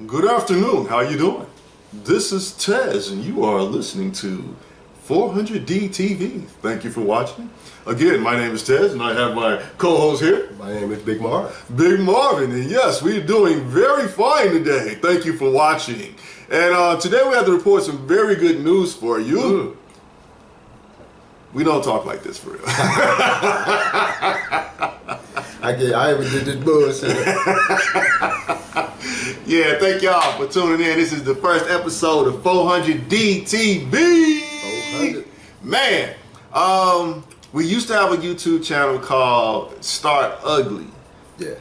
Good afternoon. How you doing? This is Tez, and you are listening to 400D TV. Thank you for watching. Again, my name is Tez, and I have my co-host here. My name is Big Marv. Big Marvin, and yes, we're doing very fine today. Thank you for watching. And today we have to report some very good news for you. We don't talk like this for real. I even did this bullshit. Yeah, thank y'all for tuning in. This is the first episode of 400D TV. 400. Man, we used to have a YouTube channel called Start Ugly. Yeah.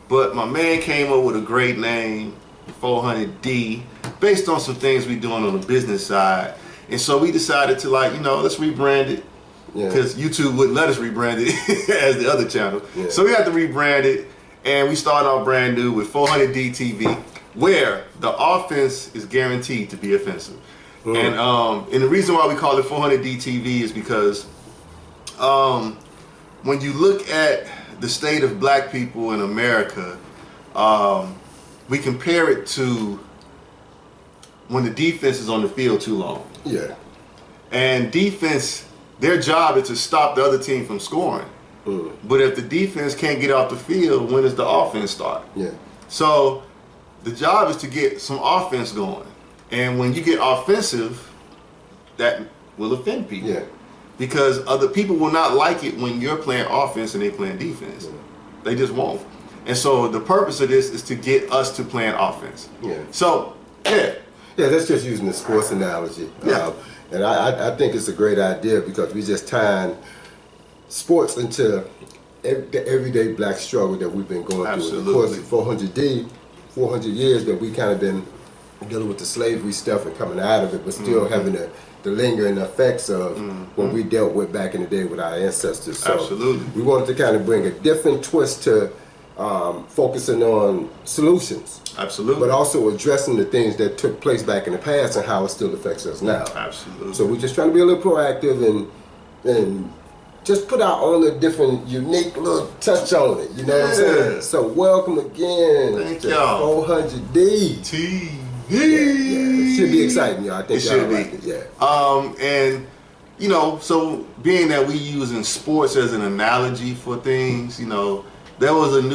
But my man came up with a great name, 400D, based on some things we're doing on the business side. And so we decided to, let's rebrand it. Because YouTube wouldn't let us rebrand it as the other channel. Yeah. So we had to rebrand it. And we started off brand new with 400D TV, where the offense is guaranteed to be offensive. And the reason why we call it 400D TV is because when you look at the state of black people in America, we compare it to when the defense is on the field too long. Yeah. And defense, their job is to stop the other team from scoring. But if the defense can't get off the field, when does the offense start? Yeah. So the job is to get some offense going. And when you get offensive, that will offend people. Yeah. Because other people will not like it when you're playing offense and they playing defense. Yeah. They just won't. And so the purpose of this is to get us to playing offense. Yeah. So, yeah. Yeah, that's just using the sports analogy. Yeah. And I think it's a great idea because we just tying sports into the everyday black struggle that we've been going through. Of course, 400D, 400 years that we kind of been dealing with the slavery stuff and coming out of it, but still having the lingering effects of what we dealt with back in the day with our ancestors. So we wanted to kind of bring a different twist to focusing on solutions. Absolutely. But also addressing the things that took place back in the past and how it still affects us now. Absolutely. So we're just trying to be a little proactive and just put our own different, unique little touch on it. You know what I'm saying? So welcome again to y'all. 400D TV. Yeah. It should be exciting, y'all. I think y'all like it. Yeah. And so being that we using sports as an analogy for things, there was an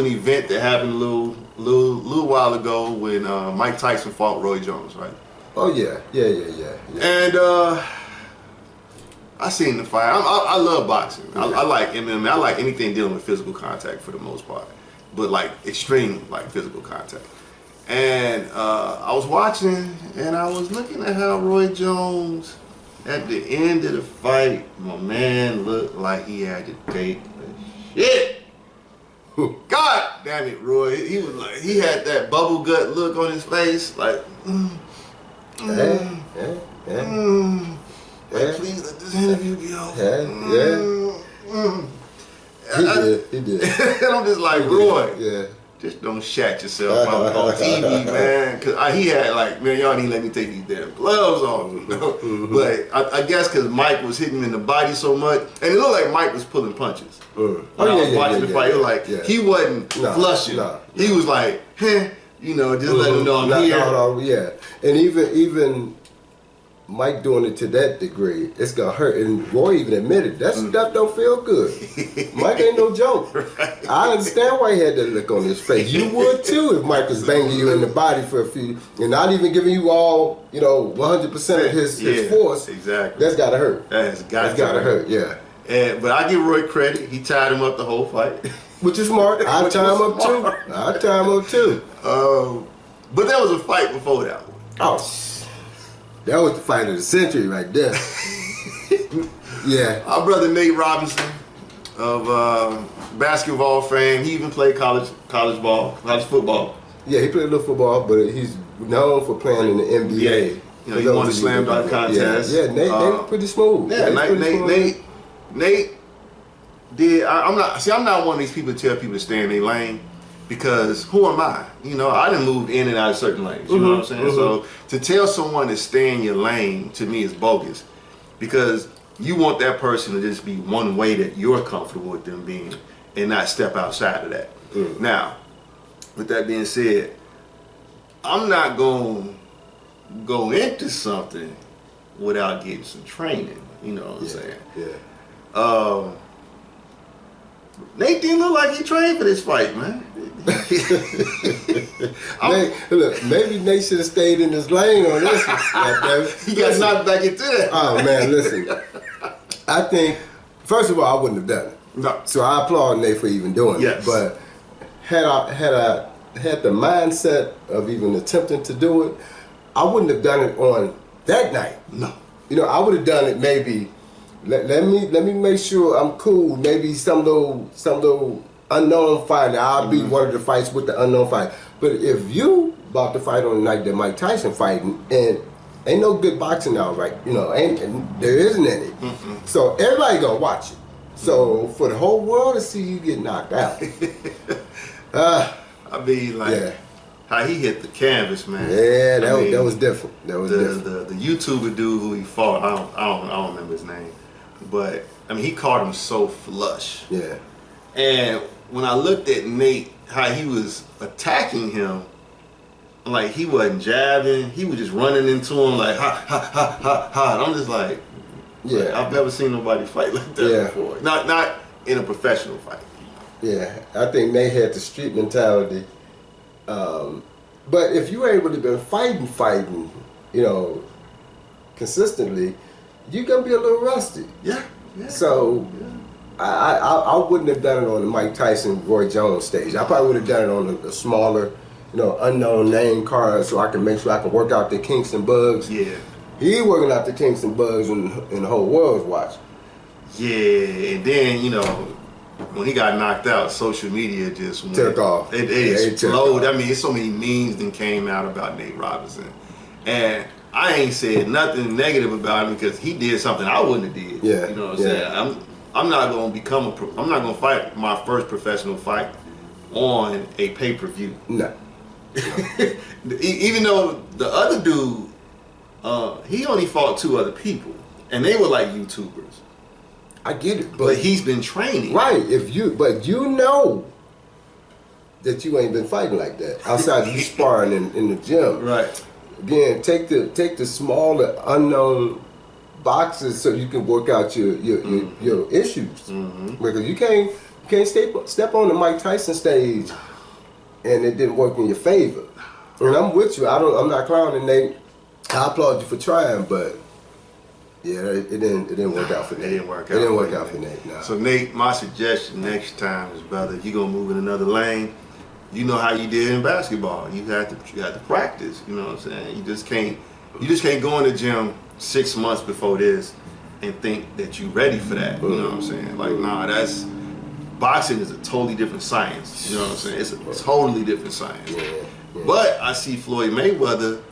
event that happened a little while ago when Mike Tyson fought Roy Jones, right? Oh yeah. And I seen the fight. I love boxing. I like MMA. I like anything dealing with physical contact for the most part, but like extreme physical contact. And I was watching, and I was looking at how Roy Jones, at the end of the fight, my man looked like he had to take the shit. God damn it, Roy! He was like, he had that bubble gut look on his face, like. Please let this interview be over. He did. And I'm just like, Roy, just don't shat yourself out on TV, man. Cause he had man, y'all didn't let me take these damn gloves off. But I guess because Mike was hitting him in the body so much, and it looked like Mike was pulling punches. When I was watching the fight, it was like he wasn't flushing. He was like, just let him know I'm here. And even Mike doing it to that degree, it's gonna hurt. And Roy even admitted that stuff don't feel good. Mike ain't no joke. Right. I understand why he had that look on his face. You would too if Mike was banging you in the body for a few and not even giving you all, 100% of his force. Exactly. That's gotta hurt. That's gotta hurt. Yeah. But I give Roy credit. He tied him up the whole fight. Which is smart. I tie him up too. But there was a fight before that one. Oh. That was the fight of the century right there. Yeah. Our brother Nate Robinson of basketball fame. He even played college football. Yeah, he played a little football, but he's known for playing in the NBA. Yeah. He won the slam dunk contest. Yeah, Nate was pretty smooth. Yeah, Nate did. I'm not one of these people to tell people to stay in their lane. Because who am I? I done moved in and out of certain lanes. You know what I'm saying? So to tell someone to stay in your lane, to me, is bogus. Because you want that person to just be one way that you're comfortable with them being and not step outside of that. Now, with that being said, I'm not gonna go into something without getting some training. You know what I'm saying? Yeah. Nate didn't look like he trained for this fight, man. Look, maybe Nate should have stayed in his lane on this one. He got knocked back into that. Oh man, listen. I think, first of all, I wouldn't have done it. No. So I applaud Nate for even doing it. But had I had the mindset of even attempting to do it, I wouldn't have done it on that night. No. You know, I would have done it maybe. Let me make sure I'm cool. Maybe some little unknown fighter. I'll be one of the fights with the unknown fighter. But if you about to fight on the night that Mike Tyson fighting, and ain't no good boxing now, right? You know, and there isn't any. So everybody gonna watch it. So for the whole world to see you get knocked out. I mean, like how he hit the canvas, man. Yeah, that was different. That was different. The YouTuber dude who he fought, I don't remember his name, but I mean he caught him so flush. Yeah. And when I looked at Nate, how he was attacking him, like he wasn't jabbing, he was just running into him like ha ha ha ha ha. And I'm just like, yeah, I've never seen nobody fight like that before. Not in a professional fight. Yeah, I think Nate had the street mentality. But if you were able to be fighting, you know, consistently, you're gonna be a little rusty. Yeah. So I wouldn't have done it on the Mike Tyson, Roy Jones stage. I probably would have done it on a smaller, you know, unknown name card, so I can make sure I can work out the kinks and bugs. Yeah. He working out the kinks and bugs, and the whole world's watching. Yeah, and then you know, when he got knocked out, social media just took off. It exploded. I mean, so many memes then came out about Nate Robinson, and I ain't said nothing negative about him because he did something I wouldn't have did. Yeah, you know what I'm saying. I'm not gonna I'm not gonna fight my first professional fight on a pay-per-view. No. Even though the other dude, he only fought 2 other people, and they were like YouTubers. I get it, but he's been training. Right. But you know that you ain't been fighting like that outside you sparring in the gym. Right. Again, take the smaller unknown boxes so you can work out your issues. Because you can't step on the Mike Tyson stage and it didn't work in your favor. And I'm with you. I'm not clowning Nate. I applaud you for trying, but yeah, it didn't work out for Nate. It didn't work out for Nate. Nah. So Nate, my suggestion next time is, brother, if you're gonna move in another lane, you know how you did in basketball. You had to practice. You know what I'm saying? You just can't go in the gym 6 months before this and think that you're ready for that. You know what I'm saying? Like, nah, boxing is a totally different science. You know what I'm saying? It's a totally different science. Yeah. But I see Floyd Mayweather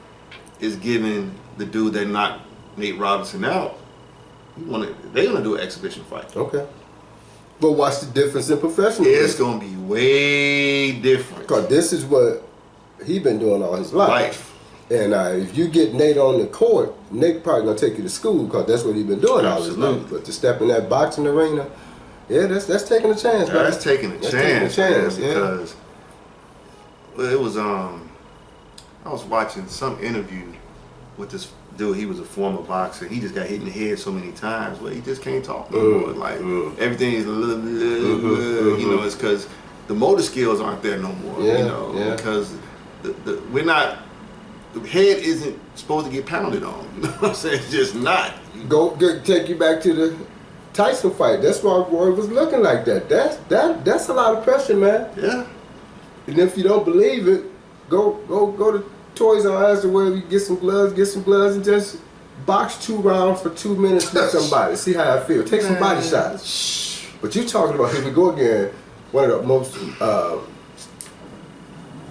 is giving the dude that knocked Nate Robinson out. They're gonna do an exhibition fight. Okay. But what's the difference in professional? It's gonna be way different. Because this is what he been doing all his life. And if you get Nate on the court, Nate probably gonna take you to school because that's what he been doing all his life. But to step in that boxing arena, yeah, that's taking a chance, man. That's taking a chance, because it was I was watching some interview with this dude. He was a former boxer. He just got hit in the head so many times where he just can't talk no more. Like everything is you know, it's because the motor skills aren't there no more. You know, because the head isn't supposed to get pounded on. You know what I'm saying? It's just not. Take you back to the Tyson fight. That's why Roy was looking like that. That's a lot of pressure, man. Yeah. And if you don't believe it, go to Toys R Us or wherever you get some gloves, and just box 2 rounds for 2 minutes with somebody. See how I feel. Take some body shots. But you talking about, here we go again, one of the most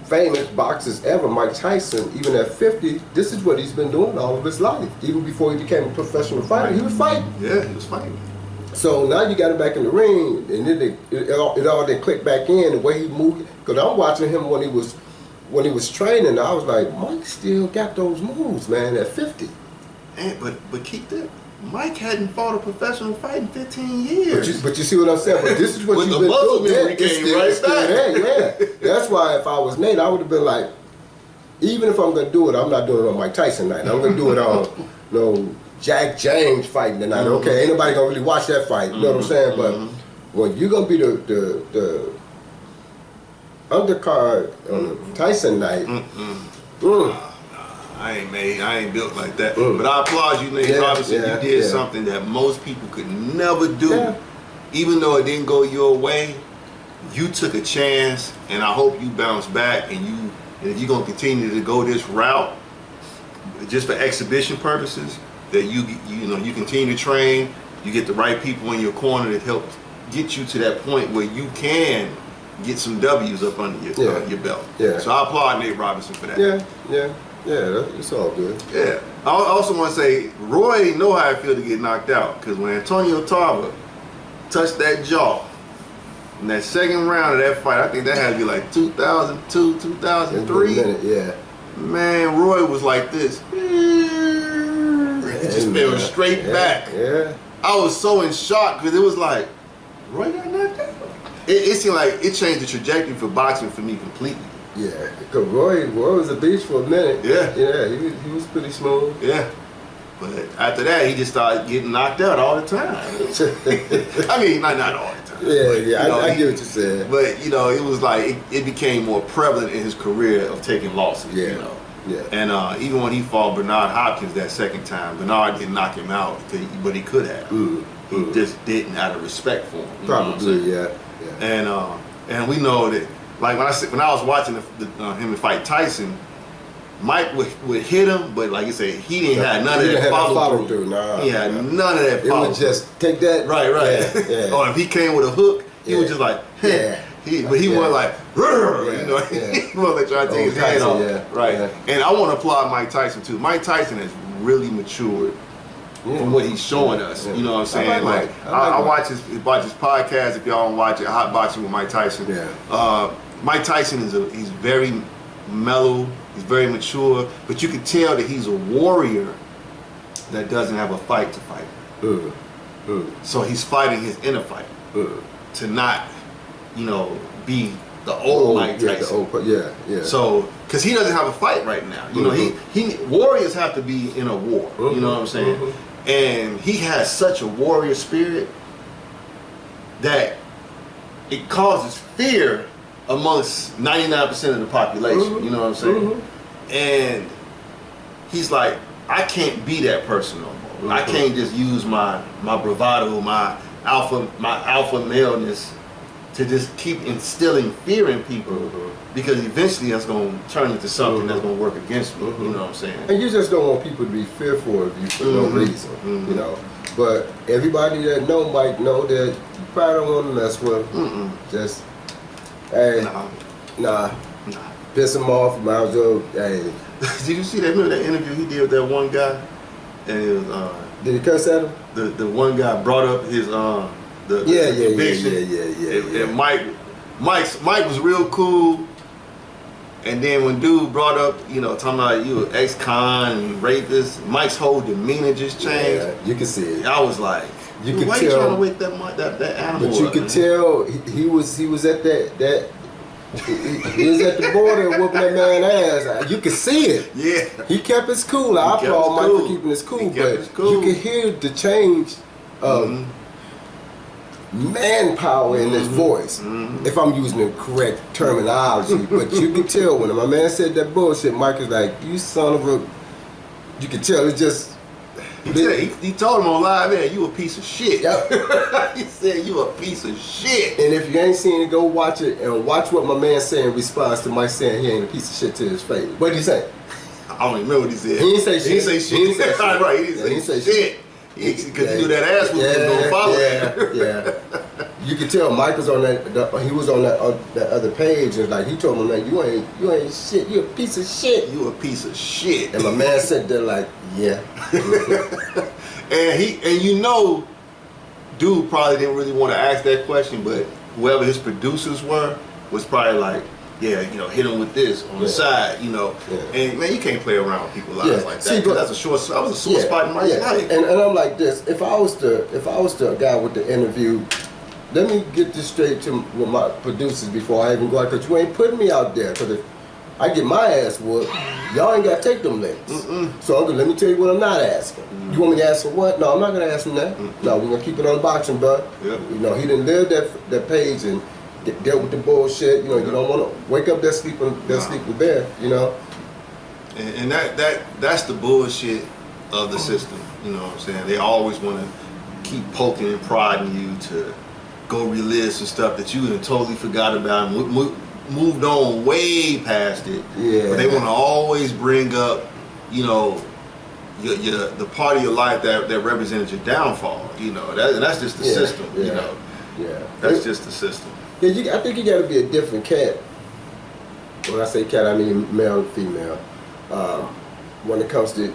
famous boxers ever, Mike Tyson, even at 50, this is what he's been doing all of his life. Even before he became a professional fighter, he was fighting. Yeah, he was fighting. So now you got him back in the ring, and then it all then clicked back in, the way he moved. Because I'm watching him when he was training, I was like, Mike still got those moves, man, at 50. But keep that. Mike hadn't fought a professional fight in 15 years. But you see what I'm saying? But this is what you've been doing. It's still right back. Yeah. That's why if I was Nate, I would have been like, even if I'm gonna do it, I'm not doing it on Mike Tyson night. I'm gonna do it on Jack James fighting tonight. Okay, ain't nobody gonna really watch that fight. You know what I'm saying? But when you're gonna be the undercard on Tyson night. I ain't built like that. But I applaud you, Nate Robinson. You did something that most people could never do. Yeah. Even though it didn't go your way, you took a chance, and I hope you bounce back. And if you're gonna continue to go this route, just for exhibition purposes, that you continue to train, you get the right people in your corner that help get you to that point where you can get some W's up under your belt. Yeah. So I applaud Nate Robinson for that. Yeah, it's all good. Yeah. I also want to say, Roy know how I feel to get knocked out, because when Antonio Tarver touched that jaw in that second round of that fight, I think that had to be like 2002, 2003. Yeah. Man, Roy was like this. He just fell straight back. Yeah. I was so in shock, because it was like, Roy got knocked out. It seemed like it changed the trajectory for boxing for me completely. Yeah, because Roy was a beast for a minute. Yeah, he was pretty smooth. Yeah, but after that, he just started getting knocked out all the time. I mean, not all the time. Yeah, I get what you said. But it was like it became more prevalent in his career of taking losses. Yeah. And even when he fought Bernard Hopkins that second time, Bernard didn't knock him out, but he could have. He just didn't, out of respect for him. Probably, yeah. And we know that, like when I was watching him fight Tyson, Mike would hit him, but like you said, he didn't have none of that follow through. Nah, he had none of that follow through. It would just take that. Right. Yeah. Or if he came with a hook, he was just like, but he wasn't like, he wasn't like trying to take his hand off. And I want to applaud Mike Tyson too. Mike Tyson has really matured from what he's showing us. You know what I'm saying? I watch his podcast. If y'all don't watch it, Hot Boxing with Mike Tyson. Mike Tyson he's very mellow. He's very mature, but you can tell that he's a warrior that doesn't have a fight to fight. So he's fighting his inner fight to not, be the old Mike Tyson. So, because he doesn't have a fight right now. He warriors have to be in a war. You know what I'm saying? And he has such a warrior spirit that it causes fear amongst 99% of the population. You know what I'm saying? And he's like, I can't be that person no more. I can't just use my bravado, my alpha maleness to just keep instilling fear in people, because eventually that's going to turn into something that's going to work against me. You know what I'm saying? And you just don't want people to be fearful of you for no reason, But everybody that know Mike know that you probably don't want to mess with him. Just, hey, nah. Piss him off, might as well, hey. Did you see that? Remember that interview he did with that one guy? And it was, did he cuss at him? The one guy brought up his conviction. And Mike was real cool. And then when dude brought up, talking about you an ex-con and rapist, Mike's whole demeanor just changed. Yeah, you can see it. I was like, why you trying to wake that animal But you up, could tell he was at that. He was at the border whooping that man's ass. You could see it. Yeah. He kept his cool. I applaud Mike for keeping his cool, but you could hear the change of manpower in his voice. If I'm using the correct terminology, but you could tell when my man said that bullshit, Mike was like, "You son of a." You could tell it's just. He told him on live air, "You a piece of shit." Yep. He said, "You a piece of shit." And if you ain't seen it, go watch it and watch what my man said in response to Mike saying he ain't a piece of shit to his face. What did he say? I don't even remember what he said. He didn't say shit. He didn't say shit. He didn't say shit. Right, he didn't say shit. Because he knew that ass was gonna follow him. Yeah. You could tell Mike was on that. He was on that other page, and like he told him, "Man, you ain't shit. You a piece of shit. You a piece of shit." And my man said that like, yeah. And dude probably didn't really want to ask that question, but whoever his producers were was probably like, yeah, hit him with this on the side, And man, you can't play around with people's lives like that. See, but that was a sore spot in my life. And I'm like this. If I was the guy with the interview, let me get this straight with my producers before I even go out, because you ain't putting me out there. Because I get my ass whooped. Y'all ain't got to take them licks. So Uncle, let me tell you what I'm not asking. You want me to ask him what? No, I'm not going to ask him that. No, we're going to keep it on boxing, bud. Yep. You know, he didn't live that page and dealt with the bullshit. You know, you don't want to wake up that sleeping there, you know. And that's the bullshit of the system. You know what I'm saying? They always want to keep poking and prodding you to go relive some stuff that you totally forgot about and moved on way past it. Yeah. But they want to always bring up, you know, the part of your life that represented your downfall. You know, that's just the system. Yeah. You know, that's just the system. Yeah, I think you got to be a different cat. When I say cat, I mean male and female. When it comes to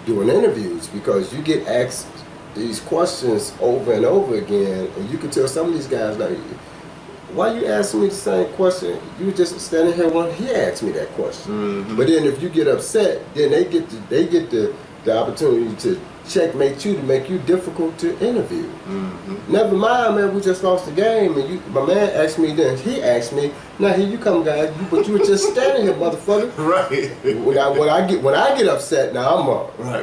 doing interviews, because you get asked these questions over and over again, and you can tell some of these guys, like, why you asking me the same question? You were just standing here when he asked me that question. But then if you get upset, then they get the opportunity to checkmate you, to make you difficult to interview. Never mind, man, we just lost the game, and my man asked me then, he asked me, now here you come, guys, but you were just standing here, motherfucker. Right. When I get upset, now I'm up. Right.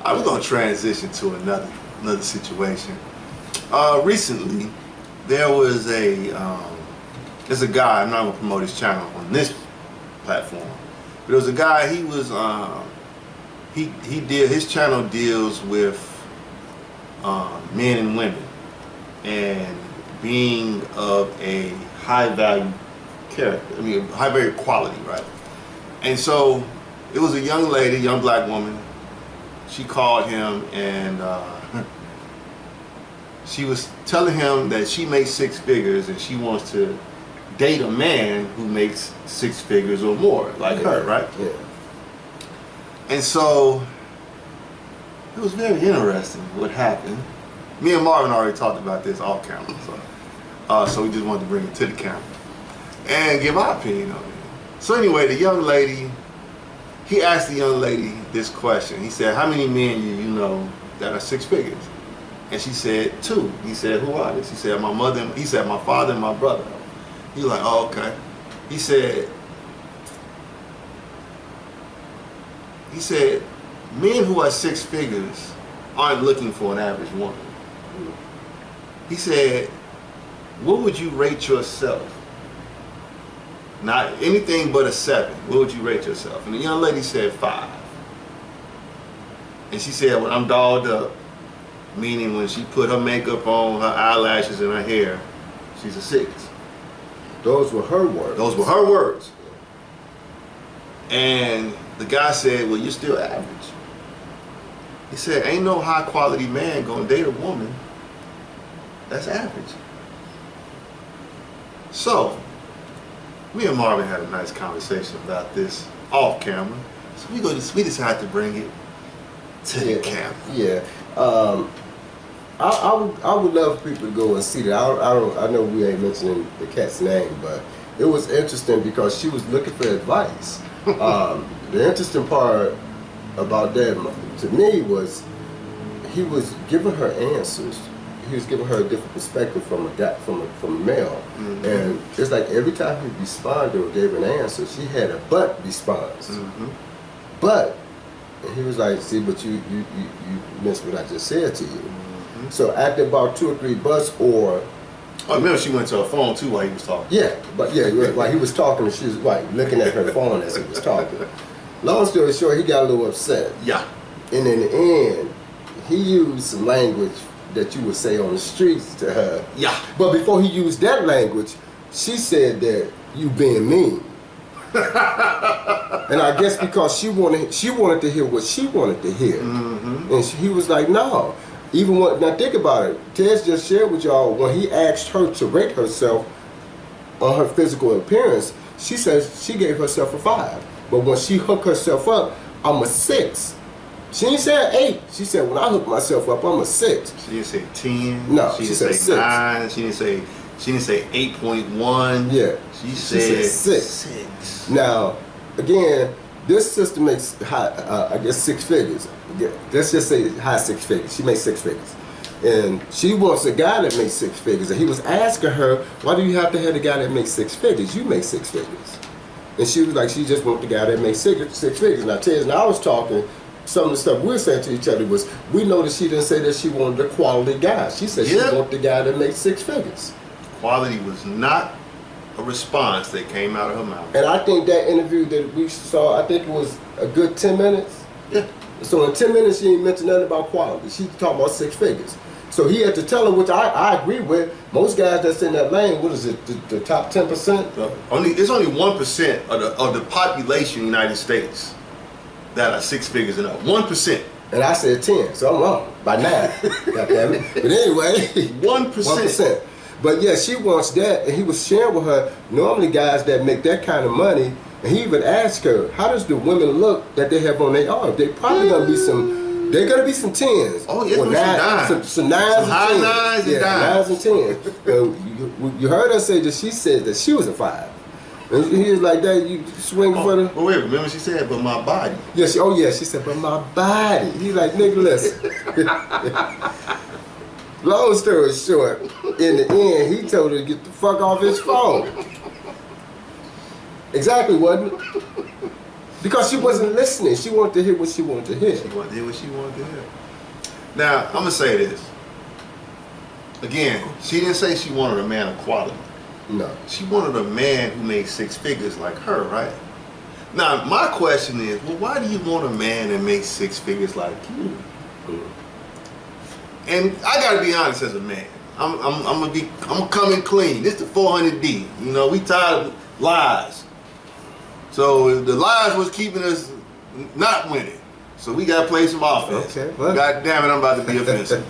I was gonna transition to another situation. Recently, there's a guy. I'm not gonna promote his channel on this platform. But there was a guy. He was his channel deals with men and women and being of a high value character. I mean, high value quality, right? And so it was a young lady, young black woman. She called him and she was telling him that she makes 6 figures and she wants to date a man who makes 6 figures or more, like her, right? Yeah. And so it was very interesting what happened. Me and Marvin already talked about this off camera, so we just wanted to bring it to the camera and give our opinion on it. So anyway, he asked the young lady this question. He said, how many men do you know that are 6 figures? And she said 2. He said, who are they? She said, my mother. He said, my father and my brother. He was like, oh, okay. He said, men who are 6 figures aren't looking for an average woman. He said, what would you rate yourself? Not anything but a 7. What would you rate yourself? And the young lady said 5. And she said, well, I'm dolled up. Meaning when she put her makeup on, her eyelashes and her hair, she's a 6. Those were her words. Those were her words. And the guy said, well, you're still average. He said, ain't no high quality man gonna date a woman that's average. So, me and Marvin had a nice conversation about this off camera. So we decided to bring it to the camera. Yeah. I would love for people to go and see that. I know we ain't mentioning the cat's name, but it was interesting because she was looking for advice. The interesting part about that to me was he was giving her answers. He was giving her a different perspective from a male. And it's like every time he responded or gave an answer, she had a but response. But, and he was like, see, but you missed what I just said to you. So after about 2 or 3 buts, or I remember she went to her phone too while he was talking. Yeah, but yeah, while he was talking, she was like looking at her phone as he was talking. Long story short, he got a little upset. Yeah. And in the end, he used some language that you would say on the streets to her. Yeah. But before he used that language, she said that you being mean. And I guess because she wanted to hear what she wanted to hear. And he was like, no. Even when, now think about it, Tez just shared with y'all when he asked her to rate herself on her physical appearance, she says she gave herself a 5. But when she hooked herself up, I'm a 6. She didn't say an 8. She said when I hook myself up, I'm a 6. She didn't say 10. No, she didn't say say 9. She didn't say 8.1. Yeah. She said 6. Now, again, this sister makes high, I guess 6 figures. Let's just say high 6 figures. She makes 6 figures. And she wants a guy that makes six figures. And he was asking her, why do you have to have a guy that makes six figures? You make six figures. And she was like, she just wants the guy that makes six figures. Now, Tez and I was talking, some of the stuff we were saying to each other was, we know that she didn't say that she wanted a quality guy. She said she wanted the guy that makes six figures. Quality was not a response that came out of her mouth. And I think that interview that we saw, I think it was a good 10 minutes. Yeah. So in 10 minutes, she didn't mention nothing about quality. She talked about six figures. So he had to tell her, which I agree with. Most guys that's in that lane, what is it, the top 10%? It's only 1% of the population in the United States that are six figures and up. 1%. And I said 10, so I'm wrong by 9. God damn it. But anyway, 1%. 1%. But yeah, she wants that, and he was sharing with her, normally guys that make that kind of money, and he even asked her, how does the women look that they have on their arm? They probably gonna be some, they're gonna be some 10s. Oh yeah, some 9s. Some 9s and 10s. High 9s and 9s and 10s. You heard her say that she said that she was a 5. And he was like, that you swinging for the... Well, wait, remember she said, but my body. Yeah, she said, but my body. He's like, nigga, listen. Long story short, in the end, he told her to get the fuck off his phone. Exactly, wasn't it? Because she wasn't listening. She wanted to hear what she wanted to hear. She wanted to hear what she wanted to hear. Now, I'm going to say this. Again, she didn't say she wanted a man of quality. No. She wanted a man who made six figures like her, right? Now, my question is, well, why do you want a man that makes six figures like you? And I gotta be honest as a man. I'm coming clean. This the 400D. You know, we tired of lies. So the lies was keeping us not winning. So we gotta play some offense. Okay, well. God damn it, I'm about to be offensive.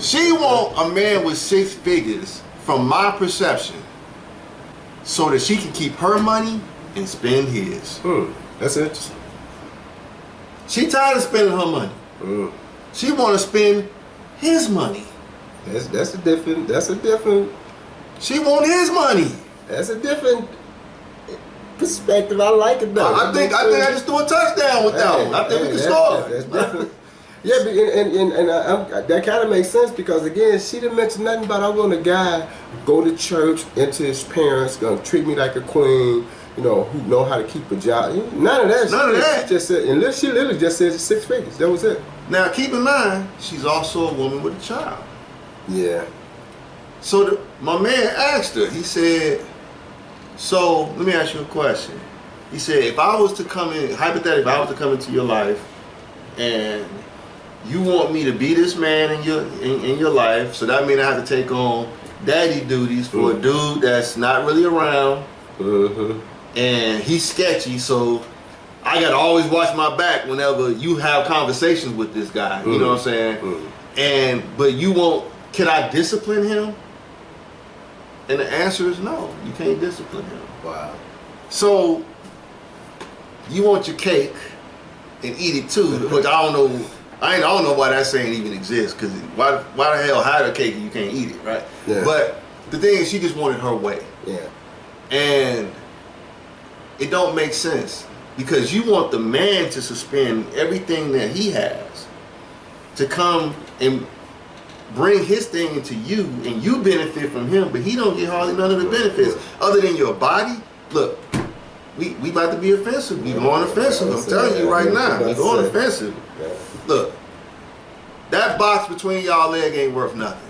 She want a man with six figures, from my perception, so that she can keep her money and spend his. That's interesting. She tired of spending her money. She want to spend his money. That's a different. She want his money. That's a different perspective. I like it though. I think I just threw a touchdown with that one. I think we can score. That's different. Yeah, and that kind of makes sense because again, she didn't mention nothing about I want a guy go to church, into his parents, gonna treat me like a queen, you know, who know how to keep a job. None of that. None of that. She just said, and she literally just said six figures. That was it. Now keep in mind, she's also a woman with a child. Yeah. So my man asked her. He said, "So let me ask you a question." He said, "If I was to come in, hypothetically, if I was to come into your life, and you want me to be this man in your life, so that means I have to take on daddy duties for a dude that's not really around, and he's sketchy, so I gotta always watch my back whenever you have conversations with this guy." You know what I'm saying? But you won't. Can I discipline him? And the answer is no. You can't discipline him. Wow. So you want your cake and eat it too, which I don't know. I don't know why that saying even exists, because why the hell hide a cake and you can't eat it, right? Yeah. But the thing is, she just wanted her way. Yeah. And it don't make sense, because you want the man to suspend everything that he has to come and bring his thing into you, and you benefit from him, but he don't get hardly none of the benefits other than your body. Look, we about to be offensive. We going offensive. I'm telling you right now, we going offensive. Look, that box between y'all leg ain't worth nothing.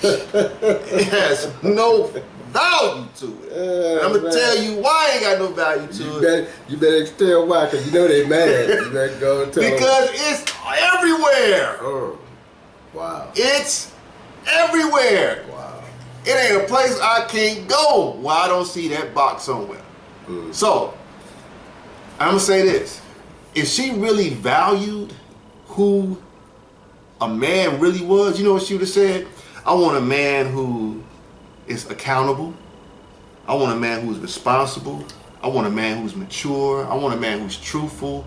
It has no value to it. And I'm gonna tell you why it ain't got no value to it. You better tell why, because you know they mad. You better go and tell because it's everywhere. Oh, wow. It's everywhere. Wow. It ain't a place I can't go where I don't see that box somewhere. So, I'm gonna say this. If she really valued who a man really was, you know what she would have said? I want a man who is accountable. I want a man who's responsible. I want a man who's mature. I want a man who's truthful.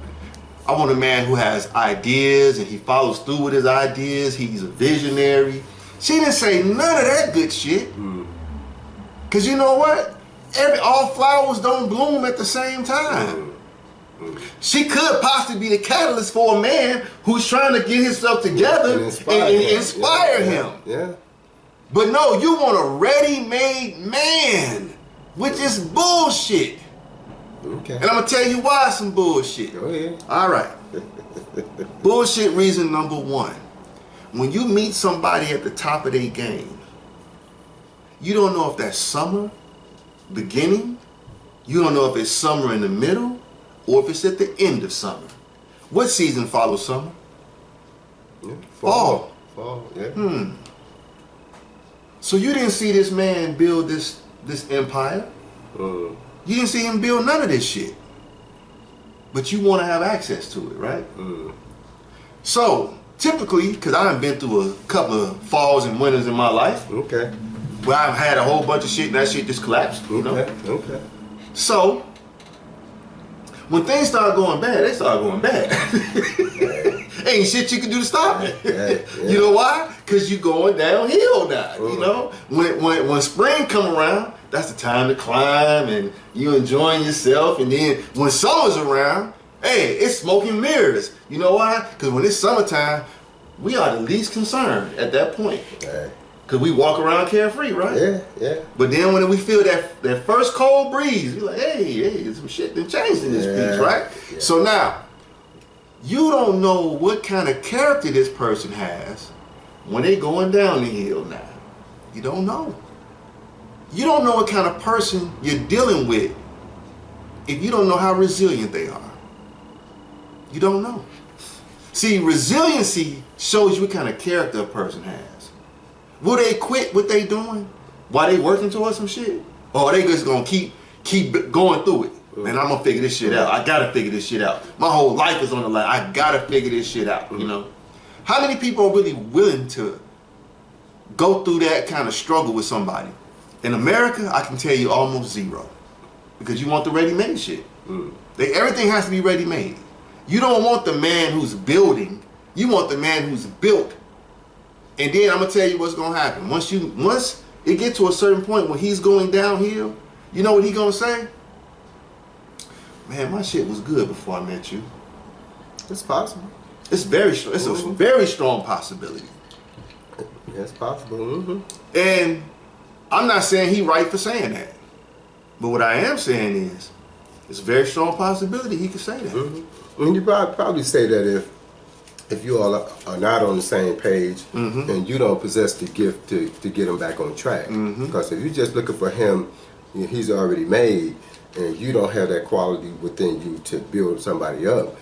I want a man who has ideas and he follows through with his ideas. He's a visionary. She didn't say none of that good shit. Because you know what? All flowers don't bloom at the same time. She could possibly be the catalyst for a man who's trying to get himself together and inspire him. Yeah. But no, you want a ready-made man, which is bullshit. Okay. And I'm going to tell you why it's some bullshit. Go ahead. All right. Bullshit reason number one. When you meet somebody at the top of their game, you don't know if that's summer, beginning, you don't know if it's summer in the middle, or if it's at the end of summer. What season follows summer? Yeah, fall. Fall, yeah. So you didn't see this man build this empire. You didn't see him build none of this shit. But you want to have access to it, right? So, typically, because I've been through a couple of falls and winters in my life. Okay. Where I've had a whole bunch of shit and that shit just collapsed, you know? Okay. So, when things start going bad, they start going bad. Ain't shit you can do to stop it. Yeah. You know why? Because you're going downhill now, you know? When spring come around, that's the time to climb and you enjoying yourself. And then when summer's around, hey, it's smoke and mirrors. You know why? Because when it's summertime, we are the least concerned at that point. Because we walk around carefree, right? Yeah. But then when we feel that first cold breeze, we're like, hey, some shit done changed in this piece, right? Yeah. So now, you don't know what kind of character this person has when they going down the hill now. You don't know. You don't know what kind of person you're dealing with if you don't know how resilient they are. You don't know. See, resiliency shows you what kind of character a person has. Will they quit what they doing while they working towards some shit? Or are they just gonna keep going through it? Man, I'm gonna figure this shit out. I gotta figure this shit out. My whole life is on the line. I gotta figure this shit out, you know? How many people are really willing to go through that kind of struggle with somebody? In America, I can tell you almost zero. Because you want the ready-made shit. Everything has to be ready-made. You don't want the man who's building. You want the man who's built. And then I'm gonna tell you what's gonna happen. Once it gets to a certain point when he's going downhill, you know what he's gonna say? Man, my shit was good before I met you. It's possible. It's very strong. It's a very strong possibility. It's possible. And I'm not saying he right for saying that. But what I am saying is, it's a very strong possibility he could say that. And you probably say that if you all are not on the same page and you don't possess the gift to get him back on track. Because if you're just looking for him, he's already made, and you don't have that quality within you to build somebody up,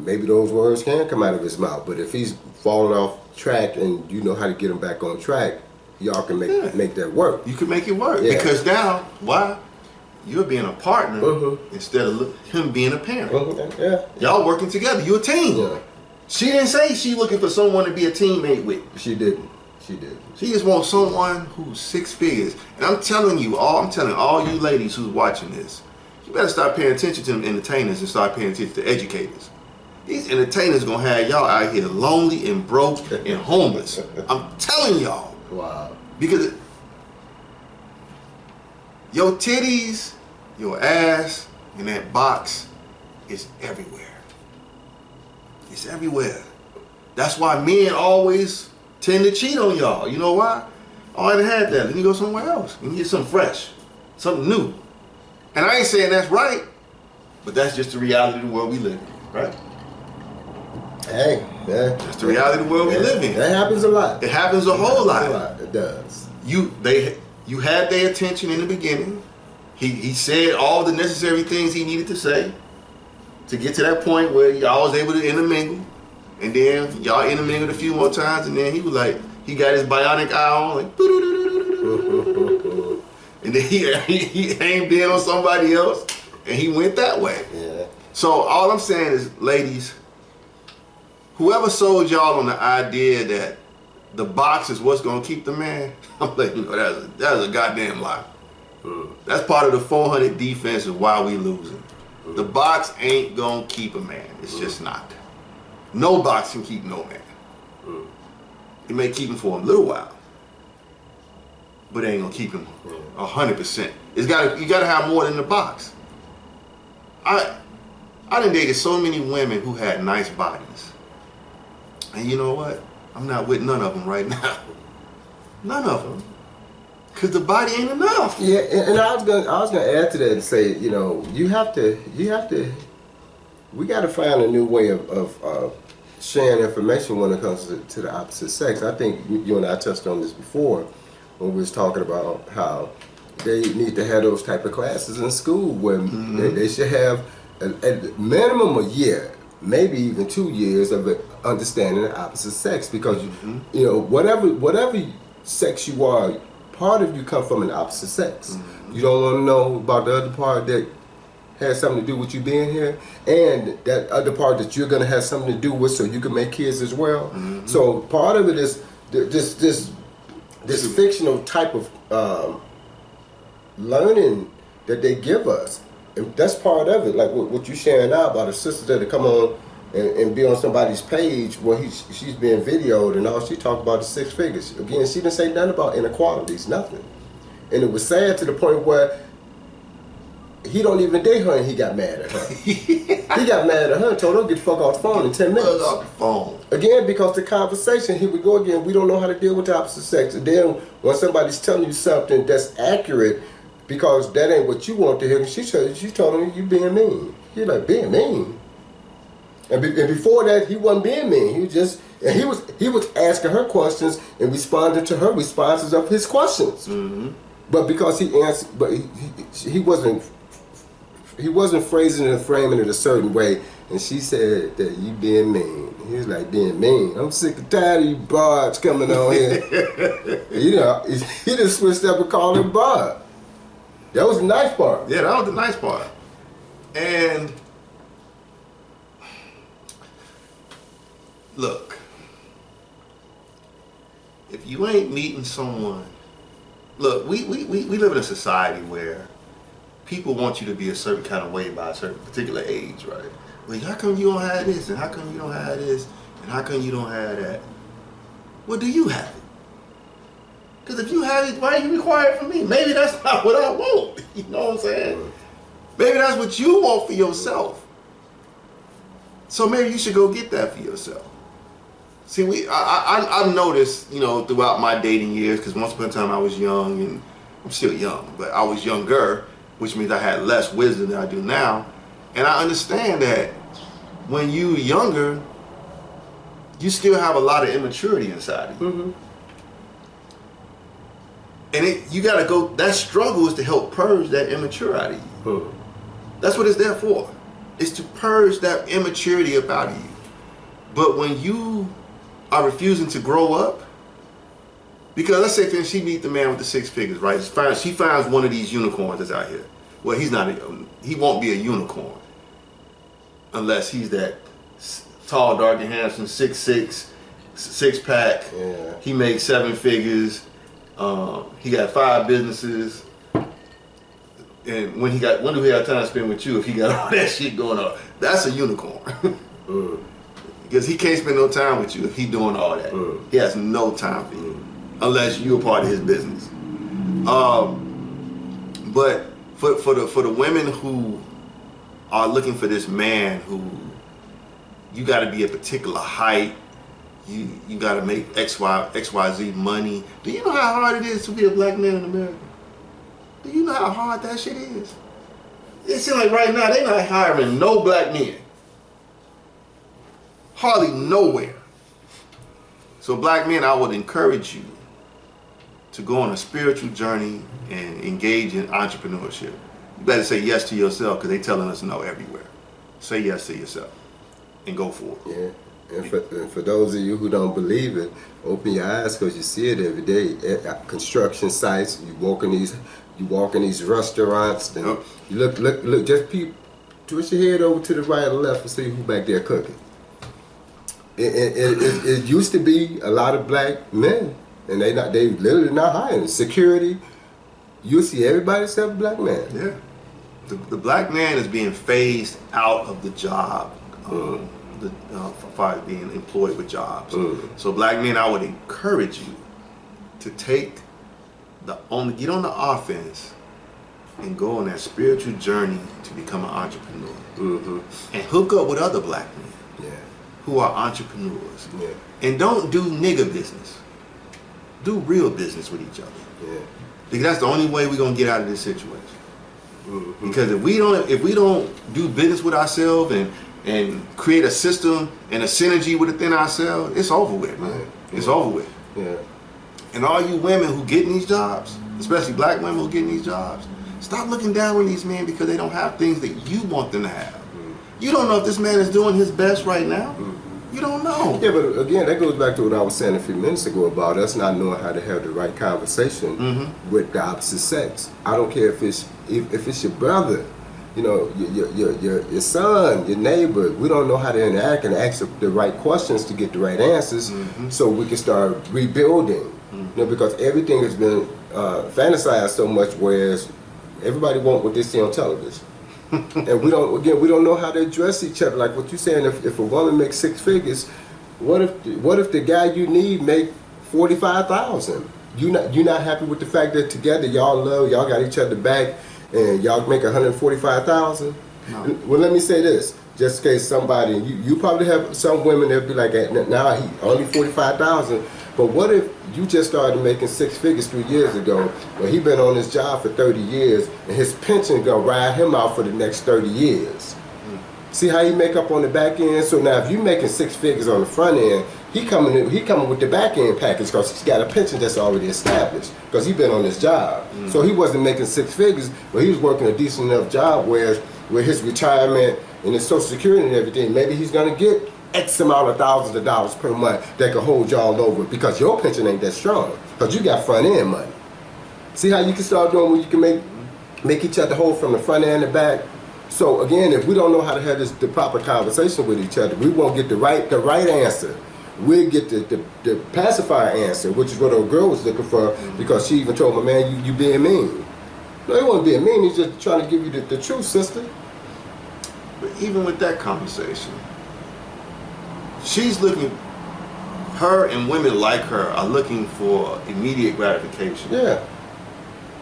maybe those words can come out of his mouth. But if he's falling off track and you know how to get him back on track, y'all can make that work. You can make it work. Because now, why? You're being a partner instead of him being a parent. Y'all working together. You're a team. She didn't say she looking for someone to be a teammate with. She didn't. She just wants someone who's 6 figures. And I'm telling all you ladies who's watching this, you better start paying attention to them entertainers and start paying attention to educators. These entertainers gonna have y'all out here lonely and broke and homeless. I'm telling y'all. Wow. Because your titties, your ass, and that box is everywhere. It's everywhere. That's why men always tend to cheat on y'all. You know why? Oh, I done had that. Let me go somewhere else and get something fresh, something new. And I ain't saying that's right, but that's just the reality of the world we live in, right? Hey, that's the reality of the world we live in. That happens a lot. It happens a whole lot. It does. You had their attention in the beginning. He said all the necessary things he needed to say to get to that point where y'all was able to intermingle. And then y'all intermingled a few more times, and then he was like, he got his bionic eye on, like, and then he aimed in on somebody else, and he went that way. Yeah. So all I'm saying is, ladies, whoever sold y'all on the idea that the box is what's gonna keep the man, I'm letting you know that's a goddamn lie. That's part of the 400 defense of why we losing. The box ain't gonna keep a man. It's just not. No box can keep no man. It may keep him for a little while, but it ain't gonna keep him 100%. You gotta have more than the box. I done dated so many women who had nice bodies. And you know what? I'm not with none of them right now. None of them. Because the body ain't enough. Yeah, and I was gonna add to that and say, you know, you have to, we got to find a new way of sharing information when it comes to the opposite sex. I think you and I touched on this before when we was talking about how they need to have those type of classes in school where they should have a minimum a year, maybe even 2 years of understanding the opposite sex, because you know, whatever sex you are, part of you come from an opposite sex. You don't want to know about the other part that has something to do with you being here, and that other part that you're going to have something to do with, so you can make kids as well. So part of it is this fictional type of learning that they give us, and that's part of it. Like what you're sharing now about a sister that come on and be on somebody's page where she's being videoed, and all she talked about is 6 figures. Again, she didn't say nothing about inequalities, nothing. And it was sad to the point where he don't even date her, and he got mad at her. He got mad at her and told her, get the fuck off the phone in 10 minutes. Off the phone. Again, because the conversation, here we go again, we don't know how to deal with the opposite sex. And then when somebody's telling you something that's accurate, because that ain't what you want to hear, she told him, you being mean. He's like, being mean? And before that, he wasn't being mean. He was just, and he was asking her questions and responding to her responses of his questions. But because he answered, but he wasn't phrasing it and framing it a certain way. And she said that you being mean. He was like, being mean? I'm sick and tired of you bards coming on here. You know, he just switched up and called him Bob. That was the nice part. Yeah, that was the nice part. And look, if you ain't meeting someone, look, we live in a society where people want you to be a certain kind of way by a certain particular age, right? Like, how come you don't have this, and how come you don't have this, and how come you don't have that? Well, do you have it? Because if you have it, why are you requiring it from me? Maybe that's not what I want. You know what I'm saying? Maybe that's what you want for yourself. So maybe you should go get that for yourself. See, I've noticed, you know, throughout my dating years, because once upon a time I was young, and I'm still young, but I was younger, which means I had less wisdom than I do now. And I understand that when you're younger, you still have a lot of immaturity inside of you. And you got to go, that struggle is to help purge that immaturity out of you. That's what it's there for. It's to purge that immaturity about you. But when you are refusing to grow up, because let's say she meet the man with the 6 figures, right? She finds one of these unicorns that's out here. Well, he won't be a unicorn unless he's that tall, dark, and handsome, 6'6", 6-pack. Yeah. He makes 7 figures. He got 5 businesses. And when do he have time to spend with you if he got all that shit going on? That's a unicorn. Because he can't spend no time with you if he doing all that. He has no time for you unless you're a part of his business. But for the women who are looking for this man who, you got to be a particular height, you got to make XYZ money. Do you know how hard it is to be a black man in America? Do you know how hard that shit is? It seems like right now they not hiring no black men. Hardly nowhere. So black men, I would encourage you to go on a spiritual journey and engage in entrepreneurship. You better say yes to yourself, because they telling us no everywhere. Say yes to yourself and go for it. Yeah. And for those of you who don't believe it, open your eyes, because you see it every day at construction sites. You walk in these restaurants, and you look. Just twist your head over to the right or left and see who back there cooking. It used to be a lot of black men, and they literally not hiring. Security, you see everybody except a black man. Yeah, the black man is being phased out of the job. For being employed with jobs. So black men, I would encourage you to get on the offense and go on that spiritual journey to become an entrepreneur. And hook up with other black men who are entrepreneurs. And don't do nigga business. Do real business with each other. Because that's the only way we're gonna get out of this situation. Because if we don't do business with ourselves and create a system and a synergy within ourselves, it's over with, man. It's over with. And all you women who get in these jobs, especially black women who get in these jobs, stop looking down on these men because they don't have things that you want them to have. You don't know if this man is doing his best right now. You don't know. Yeah, but again, that goes back to what I was saying a few minutes ago about us not knowing how to have the right conversation with the opposite sex. I don't care if it's your brother, you know, your son, your neighbor. We don't know how to interact and ask the right questions to get the right answers, so we can start rebuilding. You know, because everything has been fantasized so much, whereas everybody wants what they see on television. And we don't know how to address each other. Like what you're saying, if a woman makes 6 figures, what if the guy you need make 45,000? You not happy with the fact that together y'all got each other back, and y'all make 145,000? No. Well, let me say this, just in case somebody, you probably have some women that'll be like, now he only 45,000. But what if you just started making 6 figures 3 years ago, but he been on his job for 30 years, and his pension gonna ride him out for the next 30 years? See how he make up on the back end? So now if you making 6 figures on the front end, he coming with the back end package because he's got a pension that's already established because he been on his job. So he wasn't making 6 figures, but he was working a decent enough job where his retirement and his Social Security and everything, maybe he's gonna get X amount of thousands of dollars per month that can hold y'all over because your pension ain't that strong because you got front end money. See how you can start doing when you can make each other whole from the front end and back. So again, if we don't know how to have the proper conversation with each other, we won't get the right answer. We'll get the pacifier answer, which is what old girl was looking for, because she even told my man, you being mean. No, he wasn't being mean, he's just trying to give you the truth, sister. But even with that conversation, she's looking, her and women like her are looking for immediate gratification. Yeah.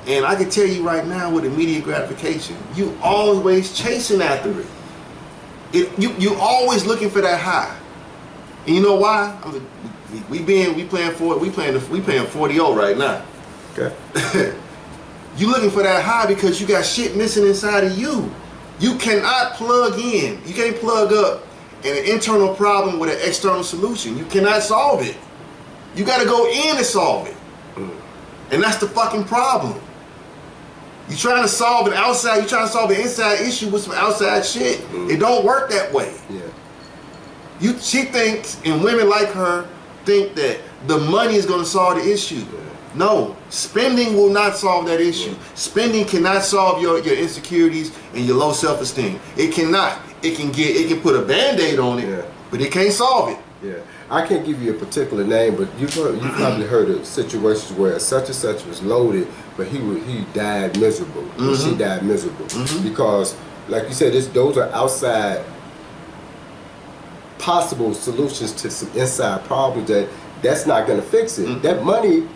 And I can tell you right now, with immediate gratification, you always chasing after it. You always looking for that high. And you know why? We playing 40-0 right now. Okay. You looking for that high because you got shit missing inside of you. You cannot plug in. You can't plug up an internal problem with an external solution. You cannot solve it. You got to go in and solve it. And that's the fucking problem. You trying to solve an outside, you trying to solve an inside issue with some outside shit. It don't work that way. Yeah. She thinks, and women like her think that the money is going to solve the issue. Yeah. No, spending will not solve that issue. Yeah. Spending cannot solve your insecurities and your low self-esteem. It cannot. It can put a band-aid on it, yeah, but it can't solve it. Yeah. I can't give you a particular name, but you probably heard of situations where such and such was loaded, but he died miserable. Or she died miserable. Because, like you said, those are outside possible solutions to some inside problems that's not going to fix it. That money,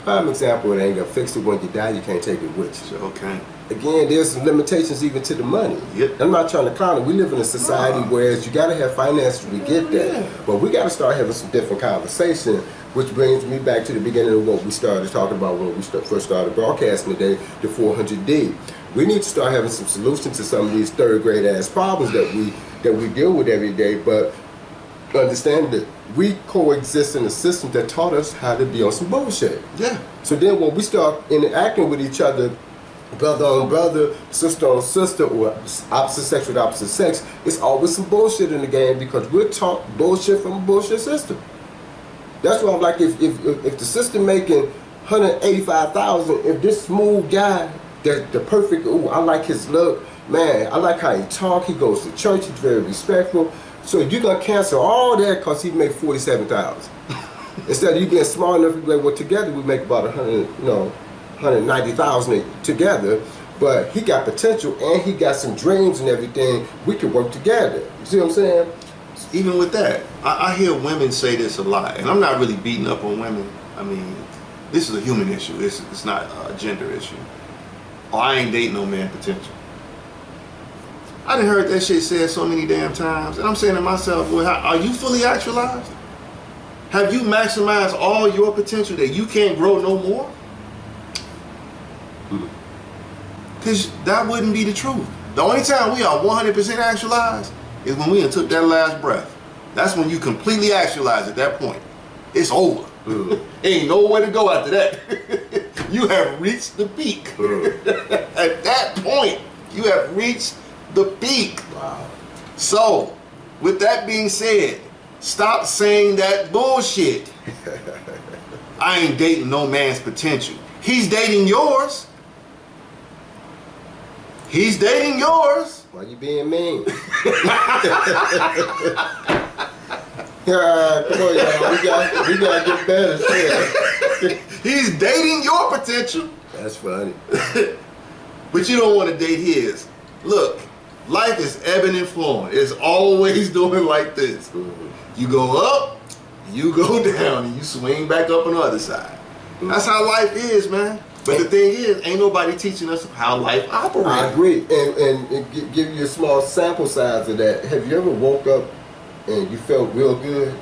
prime example, it ain't going to fix it. When you die, you can't take it with you. Okay. Again, there's some limitations even to the money. Yep. I'm not trying to clown it. We live in a society where you got to have finances to get that. Yeah. But we got to start having some different conversation, which brings me back to the beginning of what we started talking about when we first started broadcasting today, the 400D. We need to start having some solutions to some of these third grade ass problems that we deal with every day, but understand that we coexist in a system that taught us how to be on some bullshit. Yeah. So then when we start interacting with each other, brother on brother, sister on sister, or opposite sex with opposite sex, it's always some bullshit in the game because we're taught bullshit from a bullshit system. That's why I'm like, if the system making 185,000, if this smooth guy, the perfect, ooh, I like his look, man, I like how he talk, he goes to church, he's very respectful. So you're gonna cancel all that because he make 47,000. Instead of you being smart enough to be like, well, together we make about 190,000 together, but he got potential and he got some dreams and everything. We can work together. You see what I'm saying? Even with that, I hear women say this a lot, and I'm not really beating up on women. I mean, this is a human issue. It's not a gender issue. or I ain't dating no man potential. I done heard that shit said so many damn times, and I'm saying to myself, well, are you fully actualized? Have you maximized all your potential that you can't grow no more? Because that wouldn't be the truth. The only time we are 100% actualized is when we done took that last breath. That's when you completely actualize at that point. It's over. Ain't nowhere to go after that. You have reached the peak. At that point, you have reached the peak. Wow. So, with that being said, stop saying that bullshit. I ain't dating no man's potential. He's dating yours. He's dating yours. Why you being mean? Yeah, come on, y'all. We gotta get better. Shit. He's dating your potential. That's funny. But you don't want to date his. Look, life is ebbing and flowing. It's always doing like this. You go up, you go down, and you swing back up on the other side. That's how life is, man. But the thing is, ain't nobody teaching us how life operates. I agree. And give you a small sample size of that. Have you ever woke up and you felt real good?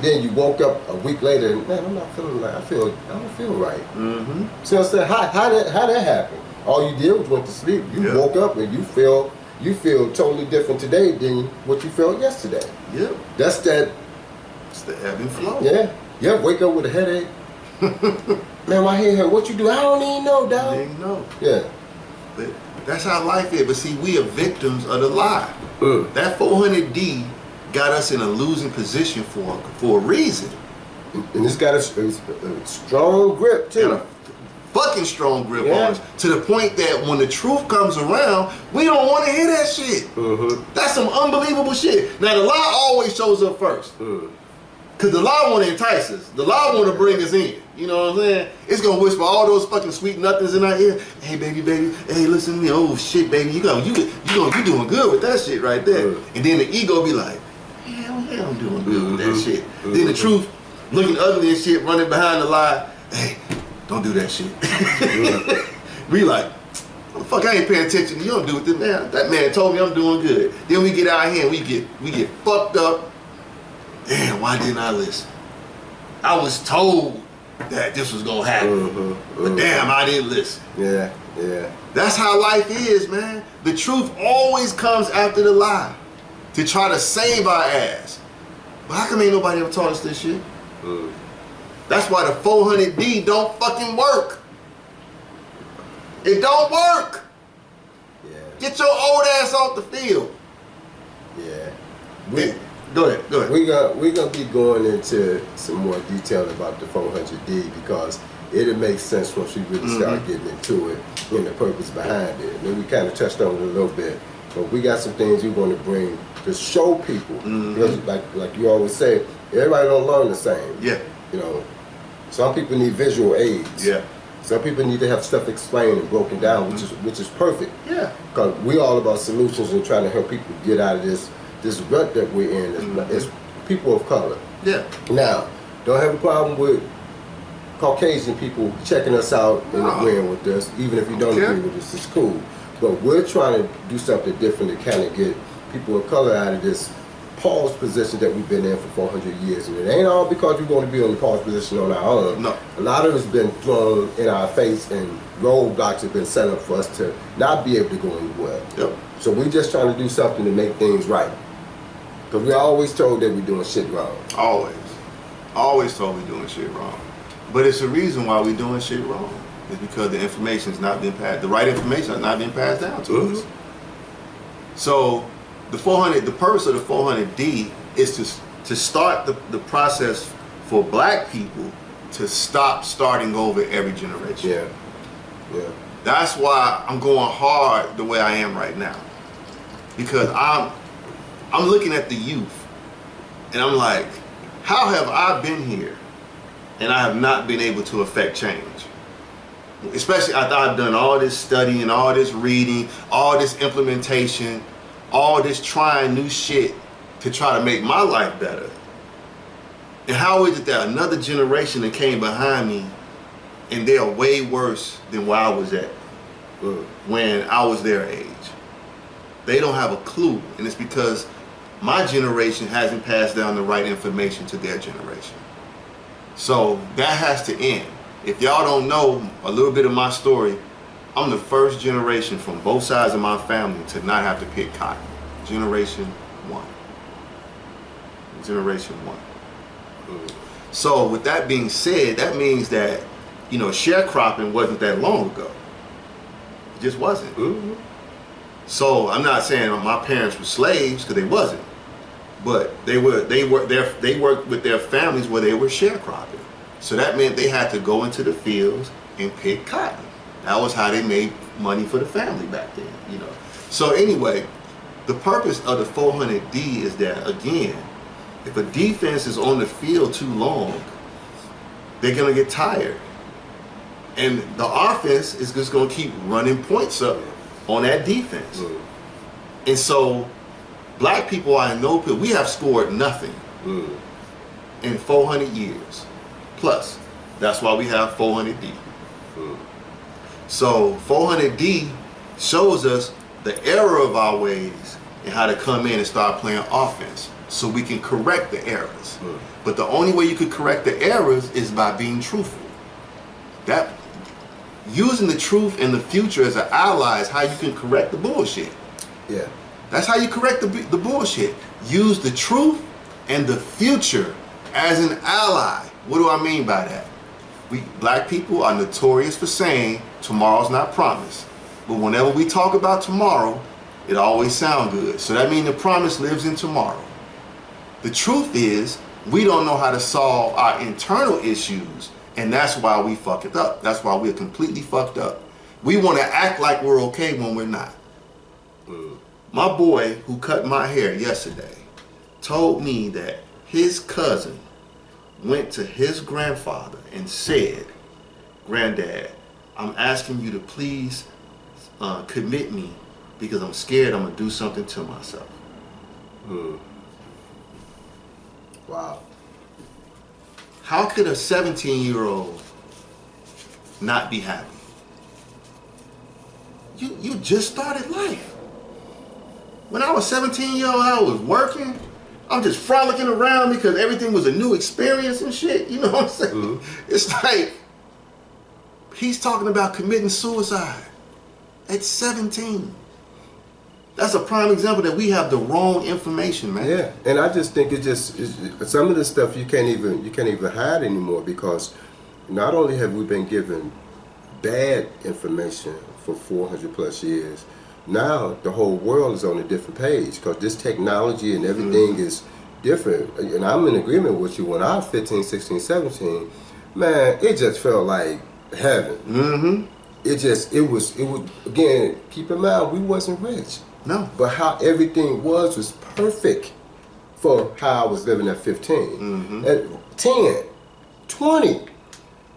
Then you woke up a week later and, man, I'm not feeling like I don't feel right. So I said, how that happen? All you did was went to sleep. You woke up and you feel totally different today than what you felt yesterday. Yep. That's that. It's the ebb and flow. Yeah. Wake up with a headache. Man, my head hurt. What you do? I don't even know, dog. I didn't know. Yeah. But that's how life is. But see, we are victims of the lie. That 400D got us in a losing position for a reason. And it's got a strong grip too. Got a fucking strong grip on us. To the point that when the truth comes around, we don't want to hear that shit. That's some unbelievable shit. Now the lie always shows up first. Because the lie want to entice us. The lie want to bring us in. You know what I'm saying? It's going to whisper all those fucking sweet nothings in our ear. Hey, baby. Hey, listen to me. Oh, shit, baby. You doing good with that shit right there. And then the ego be like, hell yeah, I'm doing good with that shit. Then the truth, looking ugly and shit, running behind the lie. Hey, don't do that shit. We like, what the fuck, I ain't paying attention. You don't do it. That man told me I'm doing good. Then we get out here and we get fucked up. Damn, why didn't I listen? I was told that this was gonna happen, but damn, I didn't listen. Yeah. That's how life is, man. The truth always comes after the lie to try to save our ass. But how come ain't nobody ever taught us this shit? That's why the 400D don't fucking work. It don't work. Yeah. Get your old ass off the field. Yeah. Go ahead. We're gonna be going into some more detail about the 400D because it'll make sense once we really start getting into it and the purpose behind it. And then we kind of touched on it a little bit, but we got some things we want to bring to show people. Because like you always say, everybody don't learn the same. Yeah. You know, some people need visual aids. Yeah. Some people need to have stuff explained and broken down, which is perfect. Yeah. Because we're all about solutions and trying to help people get out of this rut that we're in as people of color. Yeah. Now, don't have a problem with Caucasian people checking us out and agreeing with us, even if you don't agree with us, it's cool. But we're trying to do something different to kind of get people of color out of this pause position that we've been in for 400 years. And it ain't all because we're going to be on the pause position on our own. No. A lot of it's been thrown in our face and roadblocks have been set up for us to not be able to go anywhere. Yep. So we're just trying to do something to make things right. Because we're always told that we're doing shit wrong. Always told we're doing shit wrong. But it's a reason why we're doing shit wrong. It's because the information's not been passed. The right information has not been passed down to us. So the purpose of the 400D is to start the process for black people to stop starting over every generation. Yeah. That's why I'm going hard the way I am right now. Because I'm looking at the youth and I'm like, how have I been here and I have not been able to affect change? Especially after I've done all this studying, all this reading, all this implementation, all this trying new shit to try to make my life better. And how is it that another generation that came behind me and they're way worse than where I was at? when I was their age. They don't have a clue, and it's because my generation hasn't passed down the right information to their generation. So that has to end. If y'all don't know a little bit of my story, I'm the first generation from both sides of my family to not have to pick cotton. Generation 1. Generation 1. So with that being said, that means that, you know, sharecropping wasn't that long ago. It just wasn't. So I'm not saying my parents were slaves, because they wasn't. But they worked with their families where they were sharecropping. So that meant they had to go into the fields and pick cotton. That was how they made money for the family back then, you know. So anyway, the purpose of the 400D is that, again, if a defense is on the field too long, they're gonna get tired. And the offense is just gonna keep running points up on that defense. And so black people I know, we have scored nothing in 400 years. Plus, that's why we have 400D. So 400D shows us the error of our ways and how to come in and start playing offense so we can correct the errors. But the only way you could correct the errors is by being truthful. That using the truth and the future as an ally is how you can correct the bullshit. Yeah. That's how you correct the bullshit. Use the truth and the future as an ally. What do I mean by that? We black people are notorious for saying tomorrow's not promised. But whenever we talk about tomorrow, it always sounds good. So that means the promise lives in tomorrow. The truth is, we don't know how to solve our internal issues, and that's why we fuck it up. That's why we're completely fucked up. We want to act like we're okay when we're not. My boy who cut my hair yesterday told me that his cousin went to his grandfather and said, "Granddad, I'm asking you to please commit me because I'm scared I'm going to do something to myself." Wow. How could a 17-year-old not be happy? You just started life. When I was 17 years old, I was working. I'm just frolicking around because everything was a new experience and shit. You know what I'm saying? It's like he's talking about committing suicide at 17. That's a prime example that we have the wrong information, man. Yeah, and I just think it's some of the stuff you can't even hide anymore, because not only have we been given bad information for 400 plus years, now the whole world is on a different page because this technology and everything is different. And I'm in agreement with you. When I was 15, 16, 17, man, it just felt like heaven. It was again, keep in mind, we wasn't rich. No. But how everything was perfect for how I was living at 15. At 10, 20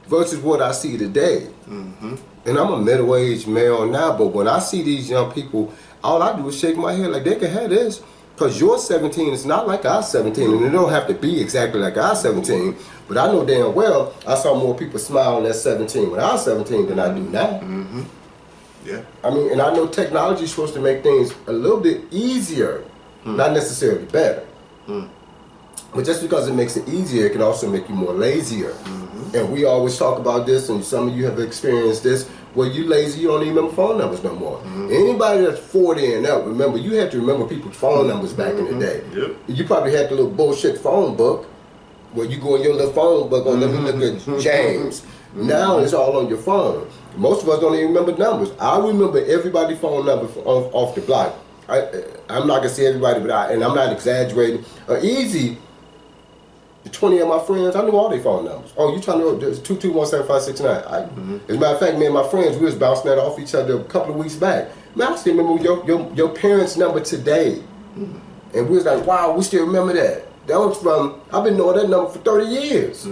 versus what I see today. And I'm a middle-aged male now, but when I see these young people, all I do is shake my head like they can have this. Because your 17 is not like our 17, and it don't have to be exactly like our 17, but I know damn well I saw more people smiling at 17 when I was 17 than I do now. Yeah. I mean, and I know technology is supposed to make things a little bit easier, not necessarily better. But just because it makes it easier, it can also make you more lazier. And we always talk about this, and some of you have experienced this, where you lazy, you don't even remember phone numbers no more. Anybody that's 40 and up, remember, you had to remember people's phone numbers back in the day. You probably had the little bullshit phone book, where you go in your little phone book, let me look at James. Now it's all on your phone. Most of us don't even remember numbers. I remember everybody's phone number off the block. I'm not gonna say everybody, but I'm not exaggerating. Easy. 20 of my friends, I knew all their phone numbers. Oh, you trying to know? There's 221-7569. As a matter of fact, me and my friends, we was bouncing that off each other a couple of weeks back. Man, I still remember your parents' number today. And we was like, wow, we still remember that. That was from, I've been knowing that number for 30 years.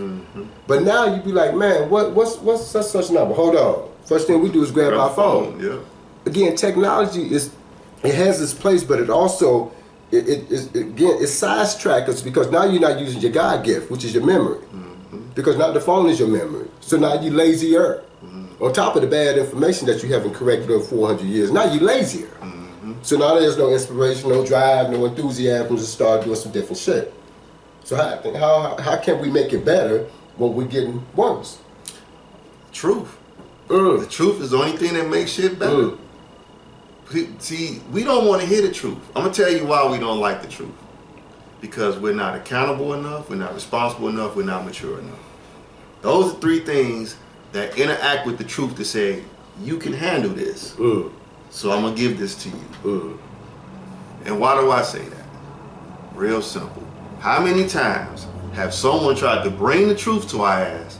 But now you be like, man, what's such number? Hold on. First thing we do is grab our phone. Again, technology it has its place, but it also it sidetracks us, because now you're not using your God gift, which is your memory. Because now the phone is your memory. So now you lazier. On top of the bad information that you haven't corrected in 400 years, now you're lazier. So now there's no inspiration, no drive, no enthusiasm to start doing some different shit. So how can we make it better when we're getting worse? Truth. The truth is the only thing that makes shit better. See, we don't want to hear the truth. I'm going to tell you why we don't like the truth. Because we're not accountable enough, we're not responsible enough, we're not mature enough. Those are three things that interact with the truth to say, you can handle this. So I'm going to give this to you. And why do I say that? Real simple. How many times have someone tried to bring the truth to our ass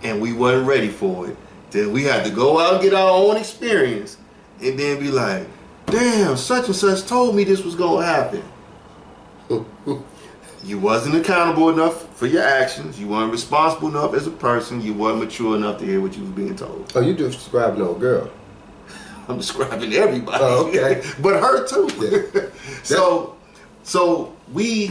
and we wasn't ready for it? Then we had to go out and get our own experience and then be like, damn, such and such told me this was going to happen. You wasn't accountable enough for your actions. You weren't responsible enough as a person. You weren't mature enough to hear what you was being told. Oh, you describing old girl. I'm describing everybody. Oh, okay. But her too. Yeah. So we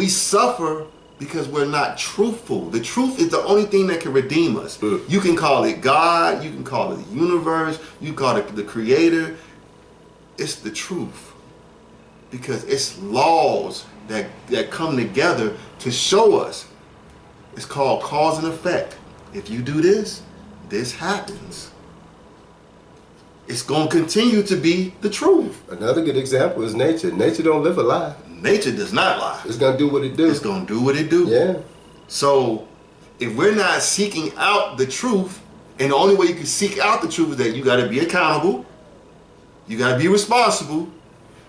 suffer because we're not truthful. The truth is the only thing that can redeem us. You can call it God, you can call it the universe, you can call it the creator. It's the truth. Because it's laws that come together to show us. It's called cause and effect. If you do this, this happens. It's going to continue to be the truth. Another good example is nature. Nature don't live a lie. Nature does not lie. It's going to do what it do. It's going to do what it do. Yeah. So if we're not seeking out the truth, and the only way you can seek out the truth is that you got to be accountable, you got to be responsible,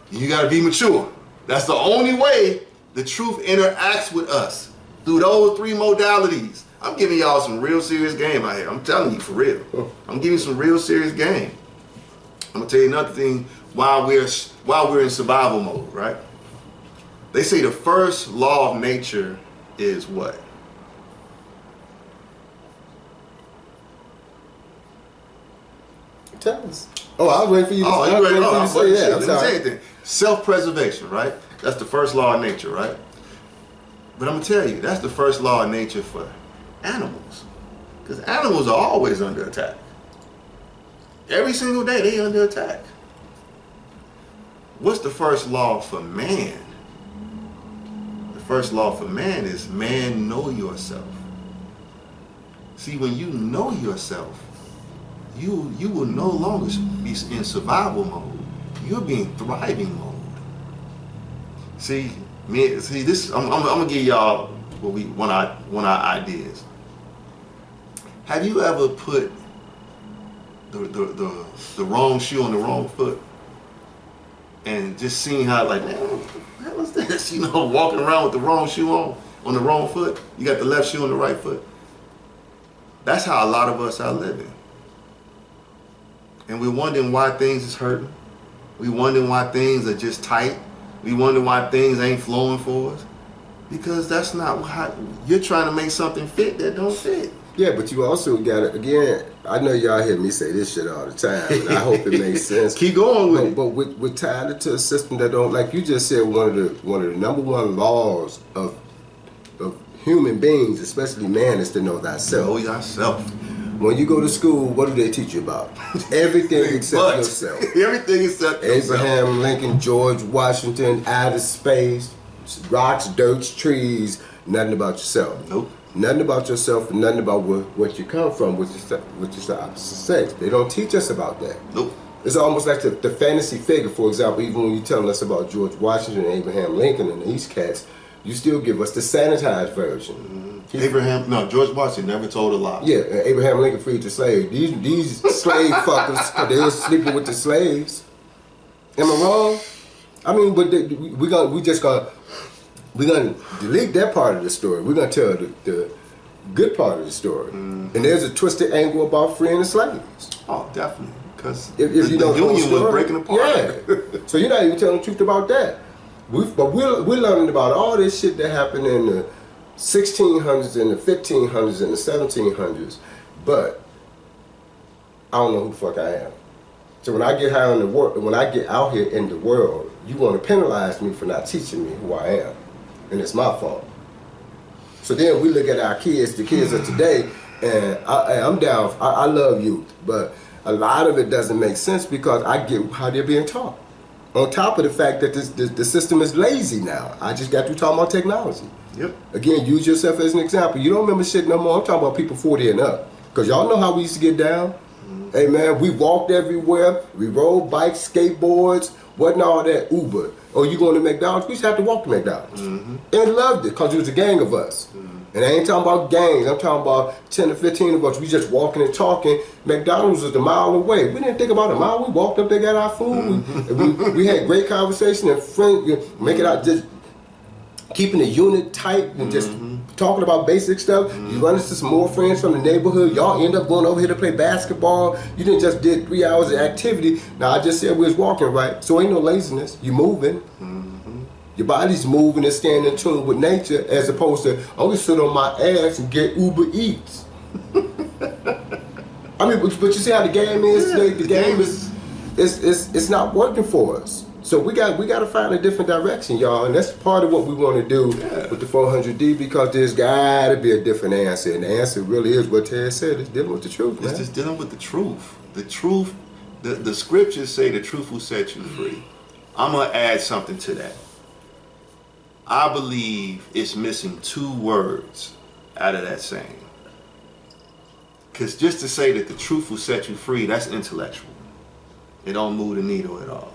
you got to be mature. That's the only way the truth interacts with us, through those three modalities. I'm giving y'all some real serious game out here. I'm telling you, for real. I'm giving you some real serious game. I'm gonna tell you another thing while we're in survival mode, right? They say the first law of nature is what? Tell us. Oh, I was waiting for you to, say that. Let me say anything. Self-preservation, right? That's the first law of nature, right? But I'm gonna tell you, that's the first law of nature for animals. Because animals are always under attack. Every single day they under attack. What's the first law for man? The first law for man is man, know yourself. See, when you know yourself, you will no longer be in survival mode. You'll be in thriving mode. See, this. I'm gonna give y'all one of our ideas. Have you ever put the wrong shoe on the wrong foot and just seen how, like, man, what the hell is this? You know, walking around with the wrong shoe on the wrong foot. You got the left shoe on the right foot. That's how a lot of us are living. And we're wondering why things is hurting. We wondering why things are just tight. We wonder why things ain't flowing for us. Because that's not how you're trying to make something fit that don't fit. Yeah, but you also got to, again, I know y'all hear me say this shit all the time, and I hope it makes sense. Keep going with it. But we're tied into a system that don't, like you just said, one of the number one laws of human beings, especially man, is to know thyself. Know thyself. When you go to school, what do they teach you about? Everything except yourself. Everything except yourself. Abraham Lincoln, George Washington, outer space, rocks, dirt, trees, nothing about yourself. Nope. Nothing about yourself and nothing about what you come from, which is the opposite sex. They don't teach us about that. Nope. It's almost like the fantasy figure, for example, even when you're telling us about George Washington and Abraham Lincoln and these cats, you still give us the sanitized version. George Washington never told a lie. Yeah, Abraham Lincoln freed the slaves. These slave fuckers, they were sleeping with the slaves. Am I wrong? I mean, but we're gonna delete that part of the story. We're gonna tell the good part of the story. And there's a twisted angle about freeing the slaves. Oh, definitely. Because if you the Union was breaking apart. Yeah. So you're not even telling the truth about that. But we're learning about all this shit that happened in the 1600s and the 1500s and the 1700s. But I don't know who the fuck I am. So when I get out here in the world, you want to penalize me for not teaching me who I am. And it's my fault. So then we look at our kids, the kids of today, And I'm down. I love youth, but a lot of it doesn't make sense because I get how they're being taught. On top of the fact that the system is lazy now. I just got through talking about technology. Yep. Again, use yourself as an example. You don't remember shit no more. I'm talking about people 40 and up. Because y'all know how we used to get down. Hey man, we walked everywhere. We rode bikes, skateboards, wasn't all that Uber. Oh, you going to McDonald's? We used to have to walk to McDonald's. And loved it because it was a gang of us. And I ain't talking about gangs. I'm talking about 10 or 15 of us. We just walking and talking. McDonald's was a mile away. We didn't think about a mile. We walked up there, got our food. We had great conversation and make it out just keeping the unit tight and just talking about basic stuff. You run into some more friends from the neighborhood. Y'all end up going over here to play basketball. You didn't just did 3 hours of activity. Now I just said we was walking, right? So ain't no laziness. You moving. Your body's moving and staying in tune with nature, as opposed to I'm gonna sit on my ass and get Uber Eats. I mean, but you see how the game is today. The game is it's not working for us. So we got to find a different direction, y'all, and that's part of what we want to do with the 400D, because there's got to be a different answer, and the answer really is what Ted said: it's dealing with the truth. It's just dealing with the truth. The truth. The scriptures say the truth will set you free. I'm gonna add something to that. I believe it's missing 2 words out of that saying. Because just to say that the truth will set you free, that's intellectual. It don't move the needle at all.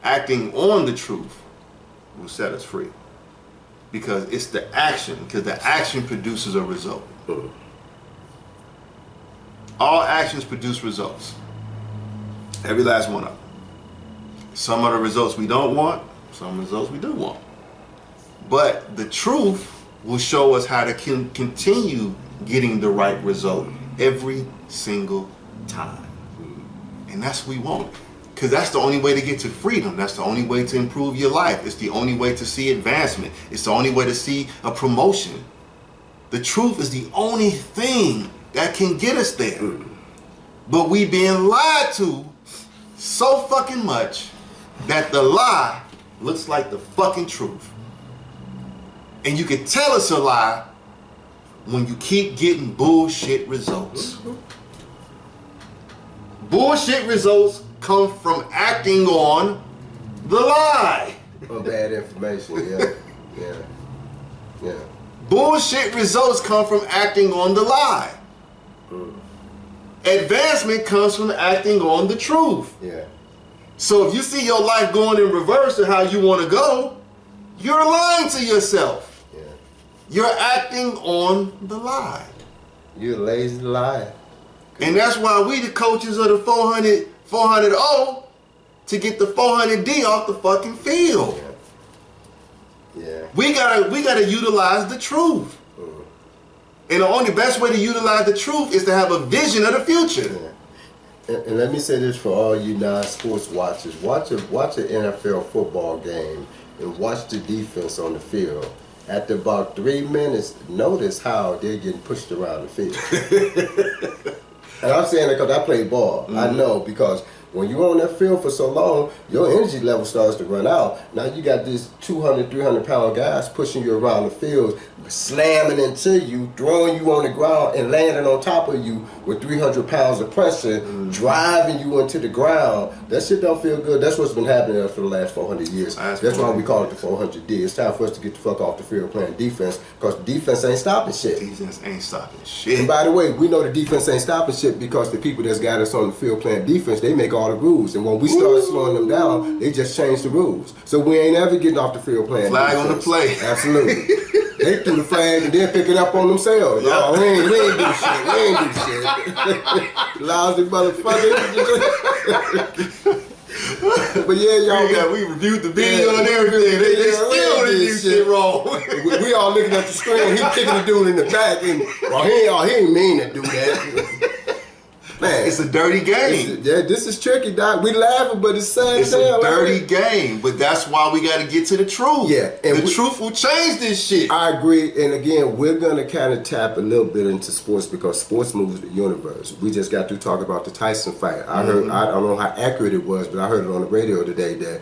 Acting on the truth will set us free. Because it's the action, because the action produces a result. All actions produce results. Every last one of them. Some of the results we don't want, some results we do want. But the truth will show us how to continue getting the right result every single time. And that's what we want. Because that's the only way to get to freedom. That's the only way to improve your life. It's the only way to see advancement. It's the only way to see a promotion. The truth is the only thing that can get us there. But we being lied to so fucking much that the lie looks like the fucking truth. And you can tell it's a lie when you keep getting bullshit results. Bullshit results come from acting on the lie. Or bad information, yeah. Bullshit results come from acting on the lie. Advancement comes from acting on the truth. Yeah. So if you see your life going in reverse to how you want to go, you're lying to yourself. You're acting on the lie. You're a lazy liar. And that's why we the coaches of the 400-0 to get the 400D off the fucking field. Yeah. We gotta utilize the truth. And the only best way to utilize the truth is to have a vision of the future. And let me say this for all you non-sports watchers. Watch an NFL football game and watch the defense on the field. After about 3 minutes, notice how they're getting pushed around the field. And I'm saying that because I play ball. I know, because when you're on that field for so long, your energy level starts to run out. Now you got these 200, 300 pound guys pushing you around the field, slamming into you, throwing you on the ground, and landing on top of you with 300 pounds of pressure, driving you into the ground. That shit don't feel good. That's what's been happening for the last 400 years. That's why we call it the 400D. It's time for us to get the fuck off the field playing defense, because defense ain't stopping shit. Defense ain't stopping shit. And by the way, we know the defense ain't stopping shit because the people that's got us on the field playing defense, they make all the rules. And when we start slowing them down, they just change the rules. So we ain't ever getting off the field playing flag defense. On the play. Absolutely. They threw the flag and then pick it up on themselves. Yep. Oh, we ain't do shit. We ain't do shit. Lousy motherfucker. But yeah, y'all. We reviewed the video and everything. They still didn't do shit wrong. we all looking at the screen. He kicking the dude in the back, and he ain't mean to do that. Man, it's a dirty game. This is tricky, Doc. We laughing, but it's sad. It's a dirty game, but that's why we got to get to the truth. Yeah, and the truth will change this shit. I agree, and again, we're gonna kind of tap a little bit into sports because sports moves the universe. We just got to talk about the Tyson fight. I heard, I don't know how accurate it was, but I heard it on the radio today that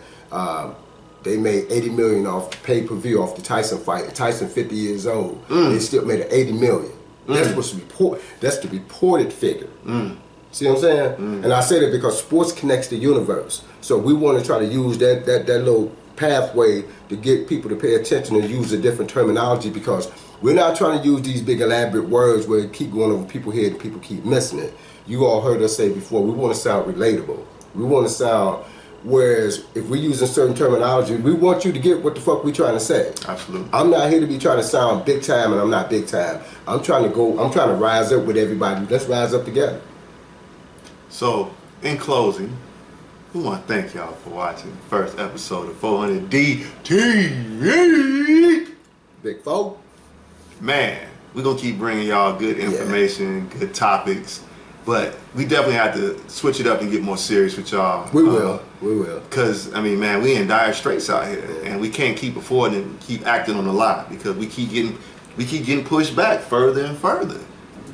they made $80 million off pay-per-view off the Tyson fight. Tyson 50 years old. They still made it $80 million. That's what's report. That's the reported figure. See what I'm saying? And I say that because sports connects the universe. So we want to try to use that little pathway to get people to pay attention and use a different terminology, because we're not trying to use these big elaborate words where it keep going over people's head and people keep missing it. You all heard us say before, we want to sound relatable. We want to sound, whereas if we're using certain terminology, we want you to get what the fuck we trying to say. Absolutely. I'm not here to be trying to sound big time, and I'm not big time. I'm trying to rise up with everybody. Let's rise up together. So, in closing, we want to thank y'all for watching the first episode of 400D TV. Big foe. Man, we're going to keep bringing y'all good information, good topics, but we definitely have to switch it up and get more serious with y'all. We will. Because, I mean, man, we in dire straits out here, and we can't keep affording and keep acting on the lie, because we keep getting pushed back further and further.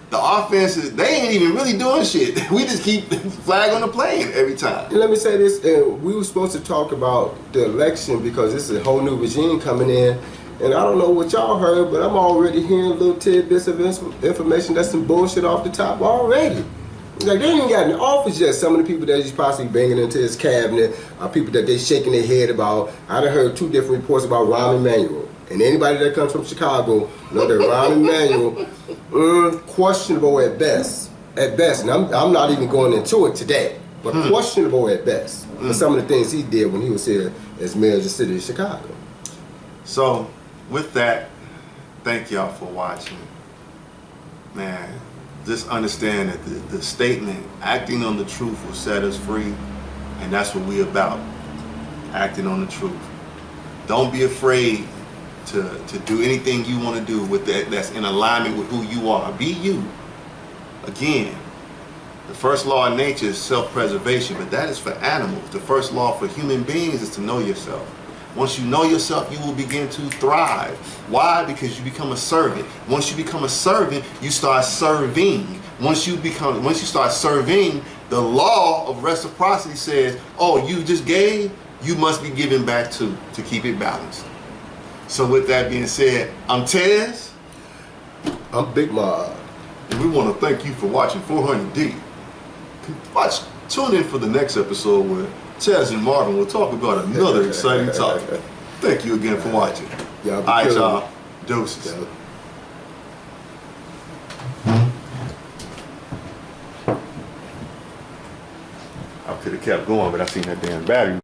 The offense, they ain't even really doing shit. We just keep flag on the plane every time. And let me say this, we were supposed to talk about the election because this is a whole new regime coming in. And I don't know what y'all heard, but I'm already hearing little tidbits of information that's some bullshit off the top already. Like, they ain't even got in office yet. Some of the people that he's possibly bringing into his cabinet are people that they shaking their head about. I done heard 2 different reports about Rahm Emanuel. And anybody that comes from Chicago know that Rahm Emanuel, questionable at best. At best. And I'm not even going into it today, but questionable at best for some of the things he did when he was here as mayor of the city of Chicago. So, with that, thank y'all for watching. Man, just understand that the statement, acting on the truth will set us free, and that's what we about, acting on the truth. Don't be afraid to do anything you want to do with that's in alignment with who you are. Be you. Again, the first law of nature is self-preservation, but that is for animals. The first law for human beings is to know yourself. Once you know yourself, you will begin to thrive. Why? Because you become a servant. Once you become a servant, you start serving. Once you start serving, the law of reciprocity says, oh, you just gave, you must be giving back too, to keep it balanced. So with that being said, I'm Tez. I'm Big Ma. And we want to thank you for watching 400D. Tune in for the next episode where Tez and Marvin will talk about another exciting topic. Thank you again for watching. All right, y'all. Deuces. I could have kept going, but I seen that damn battery.